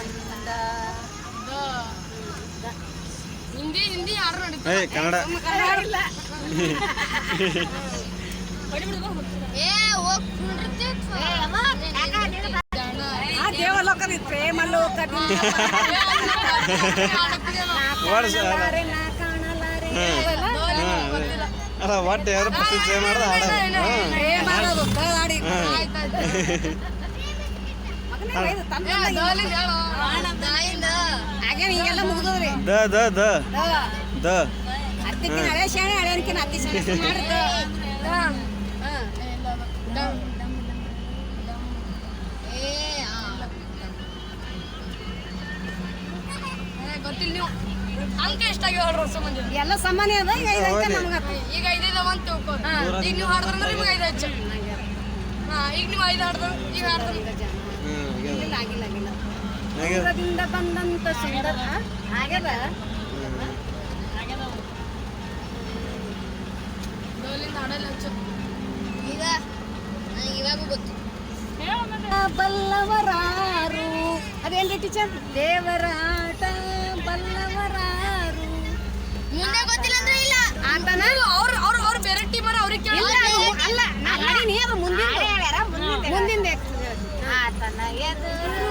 ಹಿಂದಿ ಯಾರು ನೋಡಿದ್ರು ಏಯ್ ಕನ್ನಡ ಏ ಹೋಗ್ ದೇವಲೋಕದ ಪ್ರೇಮಲೋಕ ಅಲ್ಲ ಒಟ್ಟು ಯಾರು ಫಸ್ಟ್ ಸೇವ್ ಮಾಡ್ದ ಈಗೆಲ್ಲ ಮುಗಿದ್ರಿ ದ ದ ದ ದ ಅತ್ತಿಕ್ಕಿನ ಹಳೆ ಶಾಣೆ ಹಳೆಯನ್ಕಿನ ಅತ್ತಿ ಶಾಣೆ ಮಾಡಿದ ಇಲ್ಲಿ ನೀವು ಅಂಕ ಎಷ್ಟಾಗಿ ಹೇಳ್ರಿ ಹೊಸ ಮಂದಿ ಎಲ್ಲ ಸಾಮಾನ್ಯ ಅದ ಈಗ 5 ಅಂಕ ನಮ್ಗೆ ಈಗ 5 ಇದಾವ ಅಂತ ತಿಳ್ಕೊ ಈಗ ನೀವು ಹಾಡ್ದ್ರೆ ನಿಮ್ಗೆ 5 ಹೆಚ್ಚು ಈಗ ನೀವು 5 ಹಾಡ್ದು ಈಗ ಹಾಡ್ದು ಇಲ್ಲ ಆಗಿಲ್ಲ ಸುಂದರದಿಂದ ಬಂದಂತ ಸುಂದರ ಆಗ್ಯದ ಡೋಲಿಂದ ಹಾಡಲ್ಲ ಹೆಚ್ಚು ಈಗ ಇವಾಗ ಗೊತ್ತು ಬಲ್ಲವರಾರು ಅದೇನ್ರಿ ಟೀಚರ್ ದೇವರಾಟ ಬಲ್ಲವರಾರು ಮುಂದೆ ಗೊತ್ತಿಲ್ಲ ಅಂದ್ರೆ ಇಲ್ಲ ಅಂತಾನ ಅವ್ರು ಬೇರೆ ಟೀಮರ ಅವ್ರಿಗೆ ಅಲ್ಲ ನಾ ಹಾಡಿನಿ ಅದು ಮುಂದಿನ ಆತನ ಎದುರು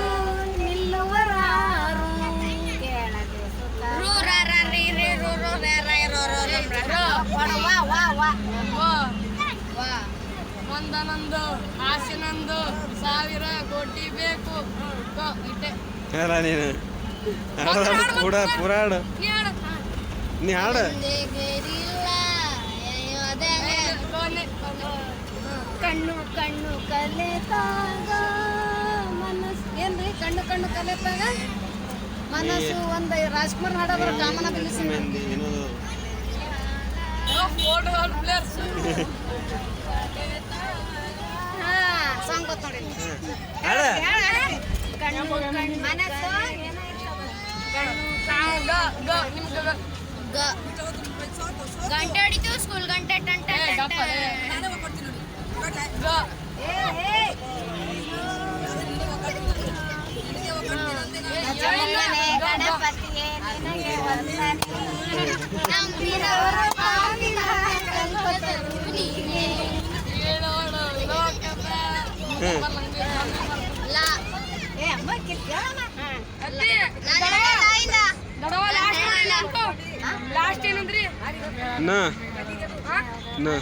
ನಿಲ್ಲುವರಾರು ರೂ ರಾ ರಾ ರೀ ರೇ ರೂ ರೂ ರೇ ರೇ ರೋ ರೋ ವಾ ಒಂದನಂದು ಆಸಿನಂದು 1000 ಕೋಟಿ ಬೇಕು ಇಟ್ಟೆ ಹೇಳ ನೀನು ಕೂಡ ಪುರಾಡು ನೀ ಹಾಡು ಕಣ್ಣು ಕಣ್ಣು ಕಲೆತಾಗ ಮನಸ್ಸು ಏನ್ರಿ ಕಣ್ಣು ಕಣ್ಣು ಕಲೆತಾಗ ಮನಸ್ಸು ಒಂದು ರಾಜ್ಕುಮಾರ್ ಹಾಡೋದ್ರ ಕಾಮನ ಬಿಲ್ಲಿಸಿ ಸಾಂಗ್ ಗೊತ್ತ ನೋಡಿ ಕಣ್ಣು ಕಣ್ಣು ಮನಸ್ಸು ಗಂಟೆ ಹೊಡಿತು ಸ್ಕೂಲ್ ಗಂಟೆ ಟಂಟೆ ಗಣಪತಿಯೇ ನಿನಗೆ ವಂದನೆ ನಂಬಿದವರ ಪಾಲಿನ ಕಲ್ಪತರು ನೀನೇ ಹೇಳೋಣ ಲೋಕದ ಲಾ ಏ ಅಮ್ಮ ಕೇಳಮ್ಮ ಲಾಸ್ಟ್ ಏನಂದ್ರಿ ನಾ ನಾ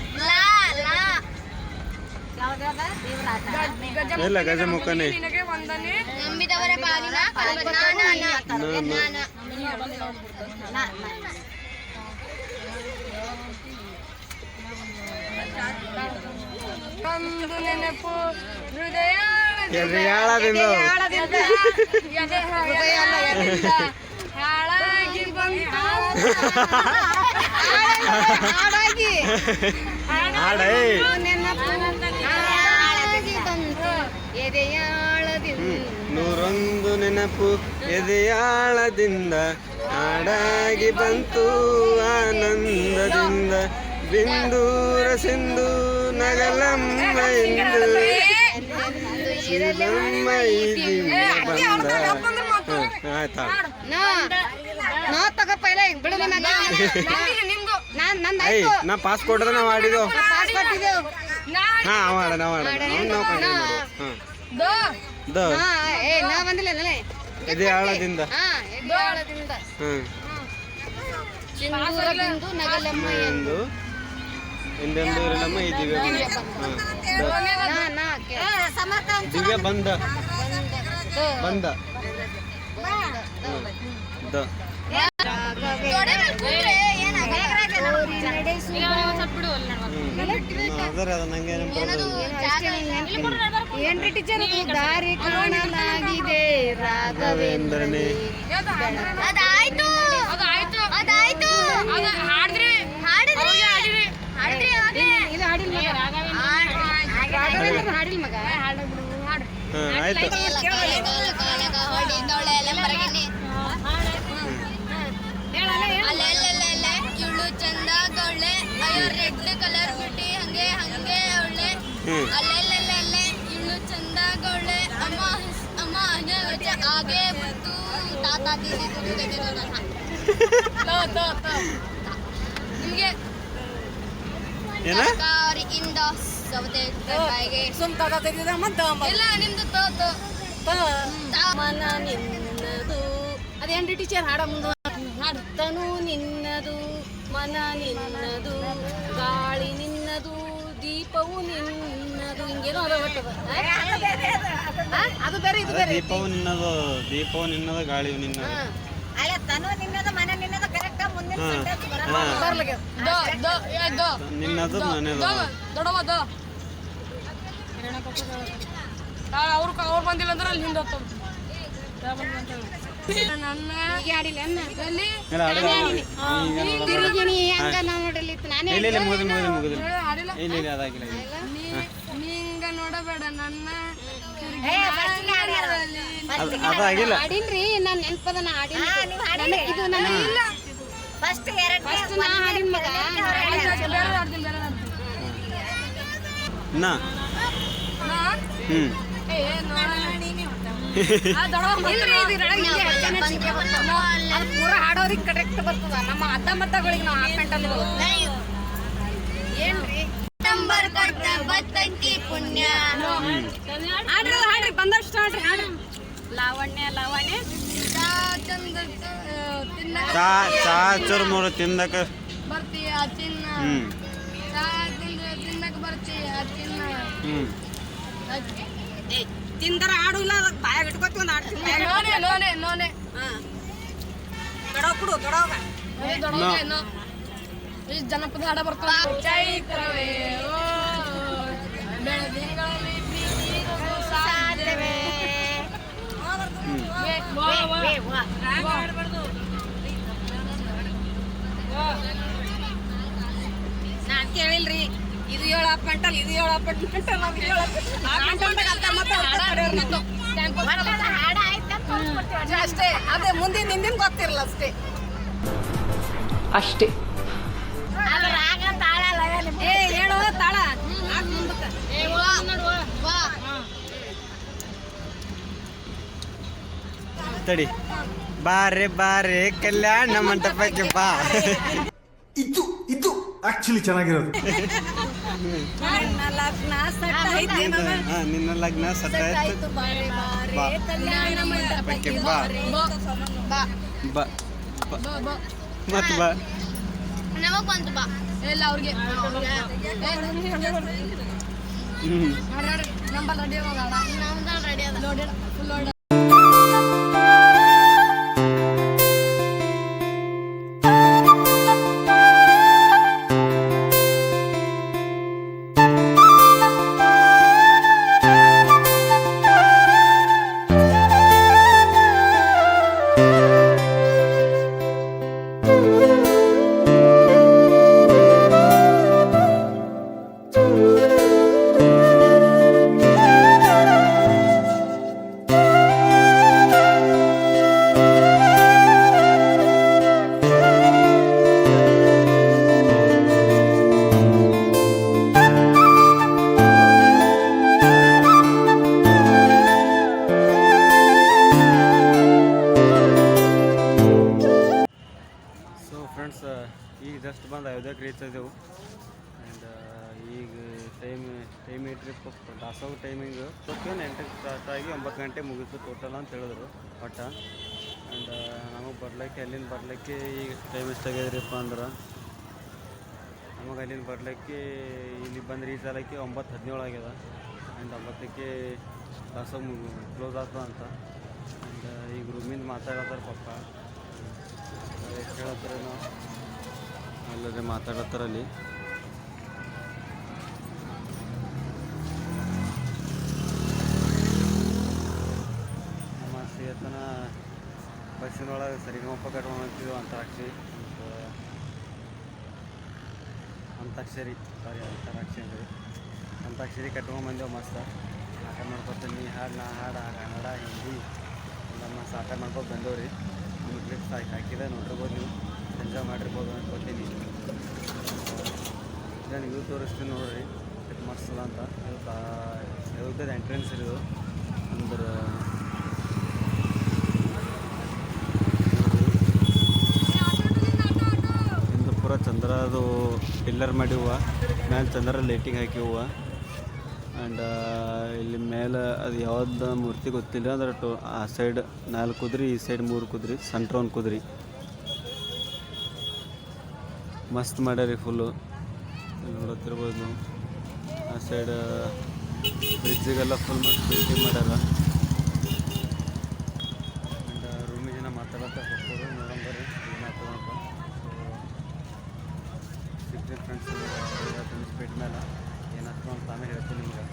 ಇಲ್ಲ ಗಜಮುಖನೇ ನಿನಗೆ ವಂದನೆ ನಂಬಿದವರ ಪಾಲಿನ ಒಂದು ನೆನಪು ಹೃದಯ ಎದೆಯಾಳದಿಂದ ಹಾಳಾಗಿ ಬಂತು ಹಾಡೇ ನೆನಪು ಹಾಳಾಗಿ ಬಂತು ಎದೆಯಾಳದಿಂದ 101 ನೆನಪು ಎದೆಯಾಳದಿಂದ ಹಾಡಾಗಿ ಬಂತು ಆನಂದದಿಂದ ಬಿಂದೂರ ಸಿಂಧು ನಗಲಮ್ಮ ಎಂದು ಶಿಲಮ್ಮ ಬಂದ ಆಯ್ತಾ ನಾ ತಗಪ್ಪ ಇಲ್ಲ ಈಗ ಬಿಡು ಏಯ್ ನಾ ಪಾಸ್ ಕೊಟ್ರೆ ನಾವು ಆಡಿದೋ ಪಾಸ್ ಕೊಟ್ಟಿದ್ದೆವು ಹಾ ಮಾಡ ನಾವು ಏ ನಾ ಬಂದಿಲ್ಲ ಎದೆಯಾಳದಿಂದ ಎದೆಯಾಳದಿಂದ ಸಿಂಧೂರದಿಂದ ನಗಲಮ್ಮ ಎಂದು ಎಂದೆಂದು ಇರಲಮ್ಮ ಈ ದಿವ್ಯ ದಿವ್ಯ ಬಂದ ಬಂದ ದ ಅದರ ನಂಗೆ ಏನ್ರಿ ಟೀಚರ್ ದಾರಿ ಕಾಣಲಾಗಿದೆ ರಾಘವೇಂದ್ರನೇ ಅದಾಯ್ತು ಅದಾಯ್ತು ಹಾಡಿದ್ರಿ ಇದು ಹಾಡಿಲ್ಲ ರಾಘವೇಂದ್ರ ಹಾಡಿಲ್ಲ ಮಗ ಆಯ್ತು ಇವಳು ಚಂದ ಗೌಳೆ ಅಯ್ಯೋ ರೆಡ್ ಕಲರ್ ಬಿಟ್ಟಿ ಹಂಗೆ ಒಳ್ಳೆ ಅಲ್ಲೆಲ್ಲೆಲ್ಲೆ ಇವಳು ಚಂದ ಗೌಳೆ ಅಮ್ಮ ಹಾಗೆ ಬಿಟ್ಟು ತಾತ ನಿಮ್ಗೆ ಇಂದ ಸೌತೆಕಾಯಿಗೆ ಸುಮ್ತಾದ ತೆಗೆದ ಮತ್ತೆ ಎಲ್ಲ ನಿಮ್ದು ಮನ ನಿನ್ನದು ಅದೇನ್ರಿ ಟೀಚರ್ ಹಾಡ ಮುಂದೆ ತನು ನಿನ್ನದು ಮನ ನಿನ್ನದು ಗಾಳಿ ನಿನ್ನದು ದೀಪವು ನಿನ್ನದು ಹಿಂಗೇನೋ ಅದ ಅದು ಬೇರೆ ಇದು ಬೇರೆ ದೀಪವು ನಿನ್ನದು ಗಾಳಿಯು ನಿನ್ನದು ಅಲ್ಲ ತನು ನಿನ್ನದು ಮನೆ ನಿನ್ನದು ಕರೆಕ್ಟ್ ಮುಂದಿನ ಬರ್ಲಿಕ್ಕೆ ನಿನ್ನದು ಮನೆದು ದೊಡ್ಡವ ಅವ್ರು ಬಂದಿಲ್ಲ ಅಂದ್ರೆ ಅಲ್ಲಿ ಹಿಂದೆ ನನ್ನ ಆಡಿಲ್ಲ ಅನ್ನ ಎಲ್ಲಿ ಇಲ್ಲ ಆಡಿಲ್ಲ ತಿರುಗಿನಿ ಹಂಗ ನಾವು ನೋಡಲಿತ್ತು ನಾನೇ ಇಲ್ಲ ಮುಗಿದಿಲ್ಲ ಆಡಿಲ್ಲ ಇಲ್ಲ ಇಲ್ಲ ಅದಾಗಿಲ್ಲ ನಿಂಗ ನೋಡಬೇಡ ನನ್ನ ಅದಾಗಿಲ್ಲ ಆಡಿನ್ರಿ ನಾನು ನೆನಪದ ನಾ ಆಡಿನ ಇದು ನನಗಿಲ್ಲ ಫಸ್ಟ್ ನಾ ಆಡಿನ ಮಗ ನಾ ಪೂರ ಹಾಡೋರಿಗೆ ಕರೆಕ್ಟ್ ಬರ್ತದ ನಮ್ಮ ಅದ್ದ ಮತ್ತಗಳಿಗೆ ನಾವು ಹಾಕ್ಕೊಂಡಲ್ಲಿ ಏನ್ರಿ ನಂಬರ್ ಕೊಟ್ಟ ಬತ್ತಂಕಿ ಪುಣ್ಯ ಹಾಡ್ರಿ ಬಂದಷ್ಟು ಹಾಡ್ರಿ ಹಾಡ್ರಿ ಲಾವಣ್ಯ ಲಾವಣ್ಯ ಚಂದ ತಿನ್ನ ಚಾ ಚುರುಮುರು ತಿಂದಕ ಬರ್ತೀಯ ಚಿನ್ನ ಚಾ ತಿನ್ನಕ್ ಬರ್ತೀಯ ಚಿನ್ನ ತಿಂದರ ಹಾಡು ಇಲ್ಲ ಬಾಯಾಗ ಇಟ್ಕೊತಿ ಒಂದು ಹಾಡ್ತೀನಿ ನೋನೆ ನೋನೆ ನೋನೆ ಗಡವ ಕೊಡು ಗಡವ ಇಷ್ಟು ಜನಪದ ಹಾಡ ಬರ್ತಾವ ಚೈತ್ರವೇ ಓ ಬೆಳದಿಂಗಳಲ್ಲಿ ಪ್ರೀತಿಗೂ ಸಾಧ್ಯವೇ ನಾನ್ ಕೇಳಿಲ್ರಿ ಇದು 7 ಅಪ್ಪಂಟಲ್ ಇದು 7 ಅಪ್ಪಂಟಲ್ ಅಷ್ಟೇ ಅದೇ ಮುಂದಿನ ಹಿಂದಿನ ಗೊತ್ತಿರಲ್ಲ ಅಷ್ಟೇ ಅಷ್ಟೇ ಏ ಹೇಳೋ ತಾಳ ಮುಂದಕ್ಕೆ ತಡಿ ಬಾರೆ ಬಾರೆ ಕಲ್ಯಾಣ ಮಂಟಪಕ್ಕೆ ಬಾ ಇದು ಆಕ್ಚುಲಿ ಚೆನ್ನಾಗಿರೋದು ನನ್ನ ಲಗ್ನ ಸೆಟ್ ಐತಿ ನಿನ್ನ ಲಗ್ನ ಸೆಟ್ ಆಯ್ತು ಬಾರೆ ಬಾರೆ ಬಾ. ಕಲ್ಯಾಣ ಮಂಟಪಕ್ಕೆ ಬಾ. ಬಾ ಬಾ ಬಾ ಬಾ ಮತ್ ಬಾ ನಮಗ್ ಬಂತು ಬಾ ಎಲ್ಲ ಅವ್ರಿಗೆ ನಂಬರ್ ರೆಡಿ ಹೋಗೋಣ ನಮ್ದು ರೆಡಿ ಅದ ಲೋಡೆಡ್ ಫುಲ್ ಲೋಡೆಡ್ ಫ್ರೆಂಡ್ಸ್ ಈಗ ಜಸ್ಟ್ ಬಂದು ಅಯೋಧ್ಯಕ್ಕೆ ರೀಚ್ ಇದ್ದೆವು ಆ್ಯಂಡ್ ಈಗ ಟೈಮ್ ಟ್ರಿಪ್ ದಾಸೋಗ ಟೈಮಿಂಗ್ ಏನು 8ಕ್ಕೆ ಸ್ಟಾರ್ಟ್ ಆಗಿ 9 ಗಂಟೆ ಮುಗೀತು ಟೋಟಲ್ ಅಂತ ಹೇಳಿದ್ರು ಒಟ್ಟು ಆ್ಯಂಡ್ ನಮಗೆ ಬರ್ಲಿಕ್ಕೆ ಅಲ್ಲಿಂದ ಬರ್ಲಿಕ್ಕೆ ಈಗ ಟೈಮ್ ಎಷ್ಟಾಗ್ಯದ್ರಿಪ್ಪ ಅಂದ್ರೆ ನಮಗೆ ಅಲ್ಲಿಂದ ಬರ್ಲಿಕ್ಕೆ ಇಲ್ಲಿ ಬಂದು ರೀಚ್ ಆಗಲಿಕ್ಕೆ 9:17 ಆಗ್ಯದ ಆ್ಯಂಡ್ 9ಕ್ಕೆ ದಾಸೋಗ ಕ್ಲೋಸ್ ಆಗ್ತದ ಅಂತ ಆ್ಯಂಡ್ ಈಗ ರೂಮಿಂದ ಮಾತಾಡತ್ತಾರ ಪಪ್ಪ ಎಷ್ಟು ಹೇಳತ್ತಾರೇನೋ ಅಲ್ಲದೆ ಮಾತಾಡತ್ತಾರ ಅಲ್ಲಿ ನಮ್ಮ ಸೇತನ ಬಸ್ಸಿನೊಳಗೆ ಸರಿಗಮಪ್ಪ ಕಟ್ಕೊಂಡು ಹೋಗ್ತಿದ್ದೆವು ಅಂತಾಕ್ಷರಿ ಅಂತಾಕ್ಷರಿ ಕಟ್ಕೊಂಡು ಬಂದೆವು ಮಸ್ತ್ ಸಾಕಾರ ಮಾಡ್ಕೊತೀನಿ ನೀ ಹಾಡು ನಾ ಹಾಡು ಕನ್ನಡ ಹಿಂದಿ ಎಲ್ಲ ಸಾಕಾರ ಮಾಡ್ಕೊಂಡು ಬಂದೇವು ರೀ ನಿಮ್ಗೆ ಕ್ಲಿಪ್ಸ್ ಹಾಕಿದೆ ನೋಡಿರ್ಬೋದು ನೀವು ಎಂಜಾಯ್ ಮಾಡಿರ್ಬೋದು ಅನ್ಕೋತೀನಿ ನಾನು ಇವು ತೋರಿಸ್ತೀನಿ ನೋಡ್ರಿ ಇದು ಮಸ್ತ್ ಅಂತ ಇದು ಎಂಟ್ರೆನ್ಸ್ ಇದು ಅಂದ್ರೆ ಇಂದು ಪೂರ ಚಂದ್ರದು ಪಿಲ್ಲರ್ ಮಾಡಿ ಹೂವು ಮೇಲೆ ಚಂದ್ರ ಲೈಟಿಂಗ್ ಹಾಕಿ ಹೂವು ಆ್ಯಂಡ್ ಇಲ್ಲಿ ಮೇಲೆ ಅದು ಯಾವ್ದು ಮೂರ್ತಿ ಗೊತ್ತಿಲ್ಲ ಅಂದ್ರೆ ಆ ಸೈಡ್ 4 ಕುದುರೆ ಈ ಸೈಡ್ 3 ಕುದುರೆ ಸೆಂಟ್ರ್ 1 ಕುದುರೆ ಮಸ್ತ್ ಮಾಡ್ಯಾರಿ ಫುಲ್ಲು ನೋಡತ್ತಿರ್ಬೋದು ನೀವು ಆ ಸೈಡ್ ಬ್ರಿಡ್ಜಿಗೆಲ್ಲ ಫುಲ್ ಮಸ್ತ್ ಪೇಂಟಿಂಗ್ ಮಾಡ್ಯಾರ ಆ್ಯಂಡ್ ರೂಮಿಗೆ ಜನ ಮಾತಾಡತ್ತೆ ಹೋಗ್ತಾರೆ ನೋಡಂಬರಿ ಮಾತಾಡೋಂತ ಸಿಗ್ತೀನಿ ಫ್ರೆಂಡ್ಸ್ ಸ್ಪೀಡ್ ಮೇಲೆ ಏನಾಗ್ತದೆ ಅಂತ ಆಮೇಲೆ ಹೇಳ್ತೀನಿ ನಿಮ್ಗೆ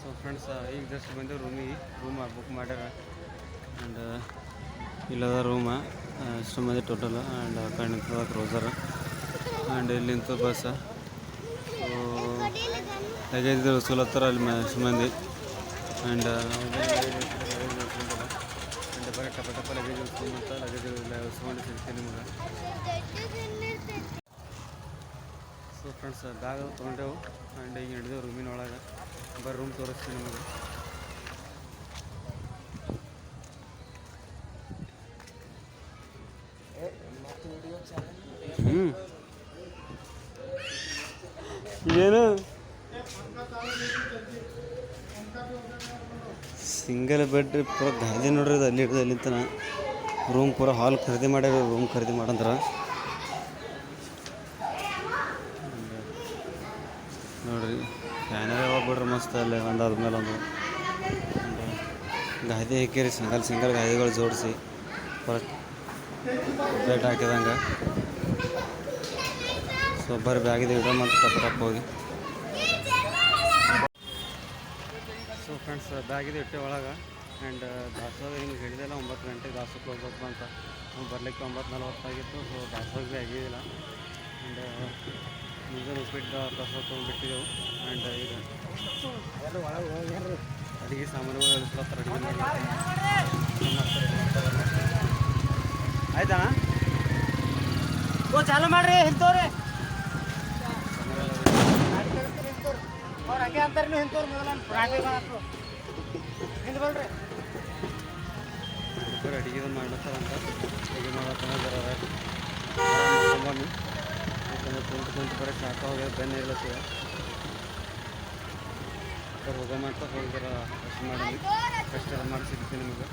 ಸೊ ಸೊ ಫ್ರೆಂಡ್ಸ್ ಈಗ ಜಸ್ಟ್ ಬಂದೇವು ರೂಮ್ ಬುಕ್ ಮಾಡ್ಯಾರ. ಆ್ಯಂಡ್ ಇಲ್ಲದ ರೂಮ ಇಷ್ಟು ಮಂದಿ ಟೋಟಲ್. ಆ್ಯಂಡ್ ಆ ಕಡೆ ನಿಂತದ ಕ್ರೋಸರ್. ಆ್ಯಂಡ್ ಇಲ್ಲಿ ನಿಂತು ಬಸ್. ಲಗೇಜ್ ಸುಲತ್ತರ ಅಲ್ಲಿ ಇಷ್ಟು ಮಂದಿ. ಆ್ಯಂಡ್ ಬರೀ ಟಪ ಟಪ ಲಗೇಜ್ ಉಳಿಸ್ಕೊಂಬಂತ ಲಗೇಜ್ ಉಳಿಸ್ಕೊಂಡು ಸಿಗ್ತೀನಿ ನಿಮ್ಗೆ. ಸೊ ಫ್ರೆಂಡ್ಸ್ ಬ್ಯಾಗ್ ತೊಗೊಂಡೆವು. ಆ್ಯಂಡ್ ಈಗ ಹಿಡಿದೆವು ರೂಮಿನ ಒಳಗೆ. ಬರೀ ರೂಮ್ ತೋರಿಸ್ತೀನಿ ನಿಮಗೆ. ಏನು ಸಿಂಗಲ್ ಬೆಡ್ ಪೂರ ಗಾದಿ ನೋಡ್ರಿ. ಅದು ಅಲ್ಲಿ ಹಿಡಿದು ಅಲ್ಲಿಂತನ ರೂಮ್ ಪೂರ ಹಾಲ್ ಖರೀದಿ ಮಾಡ್ಯಾರ. ರೂಮ್ ಖರೀದಿ ಮಾಡಂದ್ರೆ ನೋಡ್ರಿ ಫ್ಯಾನರೇ ಹೋಗ್ಬಿಡ್ರಿ ಮಸ್ತ್. ಅಲ್ಲೇ ಒಂದಾದ ಮೇಲೆ ಒಂದು ಗಾದಿ ಹಾಕಿರಿ. ಸಿಂಗಲ್ ಗಾದಿಗಳು ಜೋಡಿಸಿ ಪೂರ ಬೆಡ್ ಹಾಕಿದಂಗೆ. ಸೊ ಬರ್ರಿ ಬ್ಯಾಗಿದೆ ಇಡೋ ಮತ್ತು ಟಪ್ ಹೋಗಿ. ಸೊ ಫ್ರೆಂಡ್ಸ್ ಬ್ಯಾಗಿದೆ ಇಟ್ಟೆ ಒಳಗೆ. ಆ್ಯಂಡ್ ದಾಸೋಗ ಹಿಂಗೆ ಹಿಡಿದಿಲ್ಲ. 9 ಗಂಟೆಗೆ ದಾಸೋಕ್ಕೆ ಹೋಗ್ಬೇಕು ಅಂತ ಬರಲಿಕ್ಕೆ 9:40 ಆಗಿತ್ತು. ಸೊ ದಾಸೋಗ ಭೀ ಆಗಿದ್ದಿಲ್ಲ. ಆ್ಯಂಡ್ ಮುಂಜಾನೆ ಉಪ್ಪಿಟ್ಟು ದಾಸೋಗ ತೊಗೊಂಡ್ಬಿಟ್ಟಿದ್ದೆವು. ಆ್ಯಂಡ್ ಈಗ ಅಡುಗೆ ಸಾಮಾನುಗಳು ಇಳಿಸ್ಲತ್ತಾರೆ. ಅಡುಗೆ ಆಯ್ತಾ ಚಾಲು ಮಾಡ್ರಿ ಇಂಥವ್ರಿ ಅವ್ರು ಹಂಗೆ ಅಂತಾರೆ. ನೀವು ಇಂಥವ್ರು ಹಿಂದೆ ಬಲ್ರಿ ಅಡುಗೆ ಮಾಡ್ಲತ್ತಾರಂತ. ಅಡುಗೆ ಮಾಡ್ಲತ್ತಾನ ಜರ ಬನ್ನಿ. ಯಾಕಂದ್ರೆ ಕುಂತು ಬರೀ ಸಾಕ ಹೋಗ್ಯದ. ಬೆನ್ನ ಇರ್ಲತ್ತಿದೆ. ಹೋಗೋ ಅಂತ ಹೋಗಿ ಜರ ಕಷ್ಟ ಮಾಡಿ ಕಷ್ಟ ಮಾಡಿ ಸಿಗ್ತೀನಿ ನಿಮಗೆ.